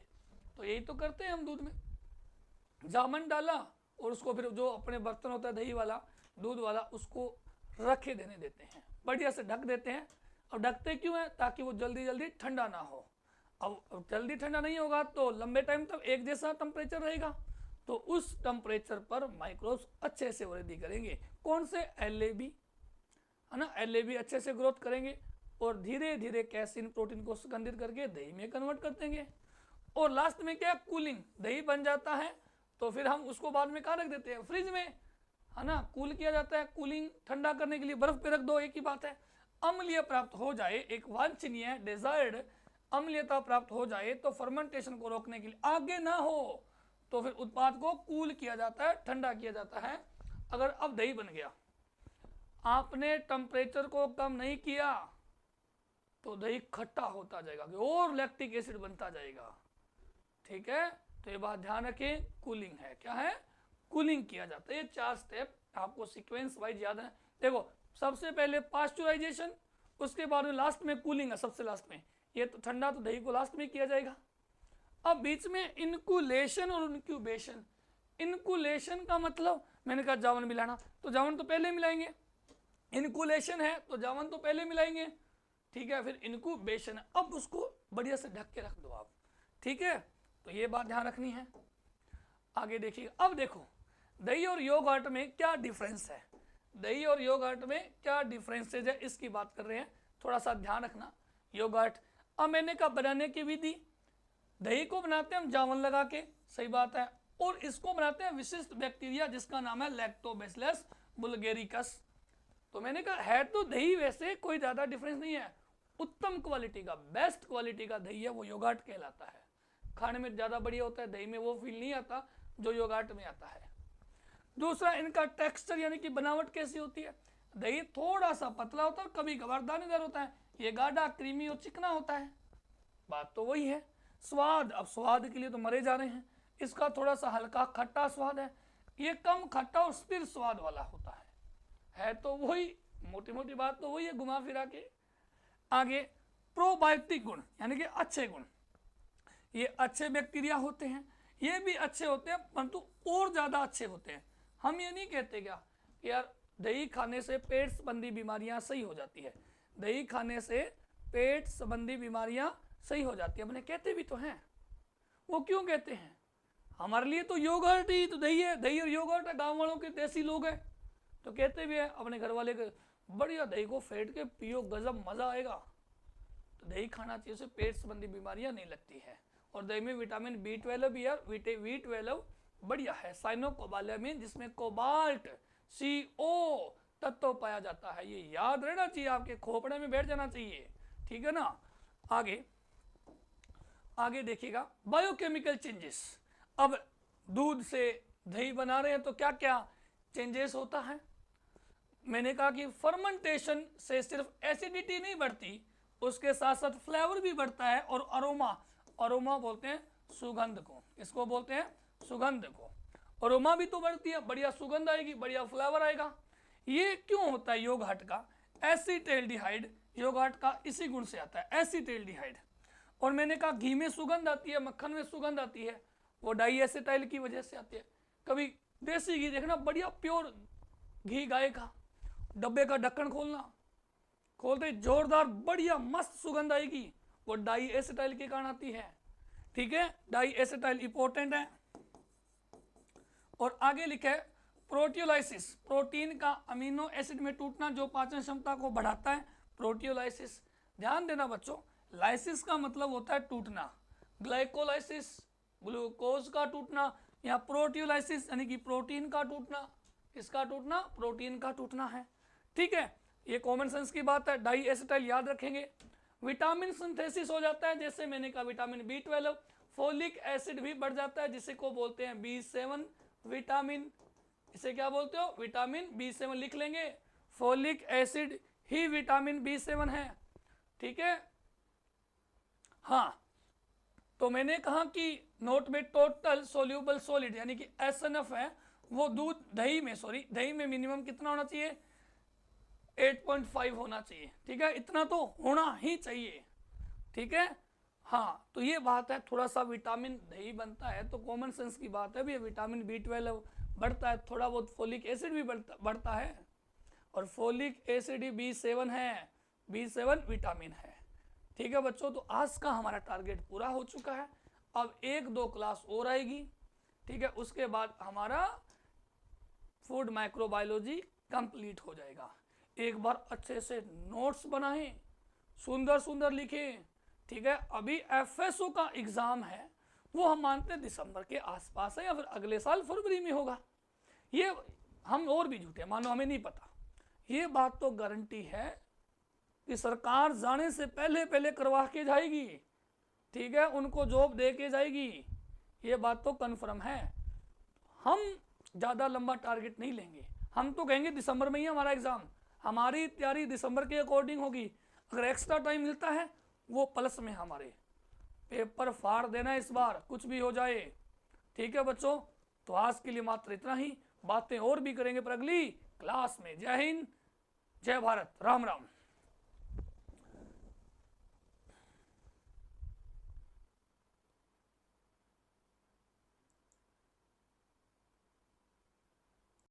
तो यही तो करते हैं हम। दूध में जामन डाला और उसको फिर जो अपने बर्तन होता है दही वाला, दूध वाला, उसको रखे देने देते हैं, बढ़िया से ढक देते हैं। अब ढकते क्यों है, ताकि वो जल्दी जल्दी ठंडा ना हो। अब जल्दी ठंडा नहीं होगा तो लंबे टाइम तक एक जैसा टेम्परेचर रहेगा, तो उस टेम्परेचर पर माइक्रोब्स अच्छे से वृद्धि करेंगे। कौन से, LAB, है ना, LAB अच्छे से ग्रोथ करेंगे, और धीरे धीरे कैसीन प्रोटीन को सुगंधित करके दही में कन्वर्ट कर देंगे। और लास्ट में क्या, कूलिंग। दही बन जाता है तो फिर हम उसको बाद में कहाँ रख देते हैं, फ्रिज में, है ना, कूल किया जाता है। कूलिंग, ठंडा करने के लिए बर्फ पे रख दो, एक ही बात है। अम्लीय प्राप्त हो जाए, एक वांछनीय डिजायर्ड अम्लीयता प्राप्त हो जाए, तो फर्मेंटेशन को रोकने के लिए, आगे ना हो तो फिर उत्पाद को कूल किया जाता है, ठंडा किया जाता है। अगर अब दही बन गया, आपने टेम्परेचर को कम नहीं किया तो दही खट्टा होता जाएगा और लैक्टिक एसिड बनता जाएगा। ठीक है, तो ये बात ध्यान रखें, कूलिंग है, क्या है, कूलिंग किया जाता है। ये 4 स्टेप आपको सीक्वेंस वाइज याद है। देखो, सबसे पहले पास्चुराइजेशन, उसके बाद में लास्ट में कूलिंग है, सबसे लास्ट में। ये तो ठंडा तो दही को लास्ट में किया जाएगा। अब बीच में इनकुलेशन और इनक्यूबेशन। इनकुलेशन का मतलब, मैंने कहा जावन मिलाना, तो जावन तो पहले मिलाएंगे। इनकुलेशन है तो जावन तो पहले मिलाएंगे। ठीक है, फिर इनक्यूबेशन, अब उसको बढ़िया से ढक के रख दो आप। ठीक है, तो ये बात ध्यान रखनी है। आगे देखिए, अब देखो दही और योगर्ट में क्या डिफरेंस है, दही और योगर्ट में क्या डिफरेंसेज है, इसकी बात कर रहे हैं, थोड़ा सा ध्यान रखना। योगर्ट, अब मैंने कहा बनाने की विधि, दही को बनाते हैं हम जावन लगा के, सही बात है, और इसको बनाते हैं विशिष्ट बैक्टीरिया जिसका नाम है लैक्टोबैसिलस बुल्गेरिकस। तो मैंने कहा है तो दही वैसे कोई ज़्यादा डिफरेंस नहीं है, उत्तम क्वालिटी का, बेस्ट क्वालिटी का दही है वो योगर्ट कहलाता है। खाने में ज़्यादा बढ़िया होता है, दही में वो फील नहीं आता जो योगर्ट में आता है। दूसरा, इनका टेक्सचर यानी कि बनावट कैसी होती है, दही थोड़ा सा पतला होता है, कभी कभार दानेदार होता है, ये गाढ़ा क्रीमी और चिकना होता है। बात तो वही है। स्वाद, अब स्वाद के लिए तो मरे जा रहे हैं, इसका थोड़ा सा हल्का खट्टा स्वाद है, ये कम खट्टा और स्थिर स्वाद वाला होता है तो वही, मोटी मोटी बात तो वही है, घुमा फिरा के। आगे प्रोबायोटिक गुण यानी कि अच्छे गुण, ये अच्छे बैक्टीरिया होते हैं, ये भी अच्छे होते हैं परंतु और ज़्यादा अच्छे होते हैं। हम ये नहीं कहते क्या कि यार दही खाने से पेट संबंधी बीमारियां सही हो जाती है, दही खाने से पेट संबंधी बीमारियां सही हो जाती है, अपने कहते भी तो हैं। वो क्यों कहते हैं, हमारे लिए तो योगर्ट ही तो दही है, दही और योगर्ट है, गाँव वालों के देसी लोग हैं तो कहते भी है अपने घर वाले के, बढ़िया दही को फेंट के पियो, गजब मज़ा आएगा। तो दही खाना चाहिए, उससे पेट संबंधी बीमारियां नहीं लगती है। और दही में विटामिन B12 भी है, B12 बढ़िया है, साइनोकोबालामिन जिसमें कोबाल्ट CO तत्व पाया जाता है। ये याद रहना चाहिए, आपके खोपड़े में बैठ जाना चाहिए। ठीक है ना। आगे आगे देखिएगा, बायोकेमिकल चेंजेस। अब दूध से दही बना रहे हैं तो क्या क्या चेंजेस होता है। मैंने कहा कि फर्मेंटेशन से सिर्फ एसिडिटी नहीं बढ़ती, उसके साथ साथ फ्लेवर भी बढ़ता है और अरोमा, अरोमा बोलते हैं सुगंध को, इसको बोलते हैं सुगंध को। अरोमा भी तो बढ़ती है, बढ़िया सुगंध आएगी, बढ़िया फ्लेवर आएगा। ये क्यों होता है? योगहट का एसिटाल्डिहाइड, योगहट का इसी गुण से आता है एसिटाल्डिहाइड। और मैंने कहा घी में सुगंध आती है, मक्खन में सुगंध आती है, वो डाई एसिटाइल की वजह से आती है। कभी देसी घी देखना, बढ़िया प्योर घी गाय का, डब्बे का ढक्कन खोलना, खोलते जोरदार बढ़िया मस्त सुगंध आएगी, वो डाई एसिटाइल के कारण आती है। ठीक है, डाई एसिटाइल इंपॉर्टेंट है। और आगे लिखा है प्रोटियोलाइसिस, प्रोटीन का अमीनो एसिड में टूटना जो पाचन क्षमता को बढ़ाता है, प्रोटियोलाइसिस। ध्यान देना बच्चों, लाइसिस का मतलब होता है टूटना, ग्लाइकोलाइसिस ग्लूकोज का टूटना, या प्रोटियोलाइसिस यानी कि प्रोटीन का टूटना। किसका टूटना? प्रोटीन का टूटना है। ठीक है, ये कॉमन सेंस की बात है, डाई एसिटाइल याद रखेंगे। विटामिन सिंथेसिस हो जाता है, जैसे मैंने कहा विटामिन B12, फोलिक एसिड भी बढ़ जाता है, जिसे को बोलते हैं B7 विटामिन। इसे क्या बोलते हो? विटामिन B7 लिख लेंगे, फोलिक एसिड ही विटामिन B7 है। ठीक है, हाँ, तो मैंने कहा कि नोट में टोटल सोल्यूबल सॉलिड यानी कि SNF है, वो दूध दही में, सॉरी दही में मिनिमम कितना होना चाहिए? 8.5 होना चाहिए। ठीक है, इतना तो होना ही चाहिए। ठीक है, हाँ, तो ये बात है, थोड़ा सा विटामिन दही बनता है तो कॉमन सेंस की बात है भी, विटामिन B12 बढ़ता है, थोड़ा बहुत फोलिक एसिड भी बढ़ता है, और फोलिक एसिड ही B7 है, B7 विटामिन है। ठीक है बच्चों, तो आज का हमारा टारगेट पूरा हो चुका है। अब 1-2 क्लास और आएगी। ठीक है, उसके बाद हमारा फूड माइक्रोबायोलॉजी कंप्लीट हो जाएगा। एक बार अच्छे से नोट्स बनाएं, सुंदर सुंदर लिखें। ठीक है, अभी FSO का एग्जाम है, वो हम मानते हैं दिसंबर के आसपास है या फिर अगले साल फरवरी में होगा। ये हम और भी झूठे, मानो हमें नहीं पता। ये बात तो गारंटी है कि सरकार जाने से पहले पहले करवा के जाएगी। ठीक है, उनको जॉब दे के जाएगी, ये बात तो कन्फर्म है। हम ज़्यादा लंबा टारगेट नहीं लेंगे, हम तो कहेंगे दिसंबर में ही हमारा एग्ज़ाम, हमारी तैयारी दिसंबर के अकॉर्डिंग होगी। अगर एक्स्ट्रा टाइम मिलता है वो प्लस में, हमारे पेपर फाड़ देना इस बार, कुछ भी हो जाए। ठीक है बच्चों, तो आज के लिए मात्र इतना ही, बातें और भी करेंगे पर अगली क्लास में। जय हिंद, जय भारत, राम राम।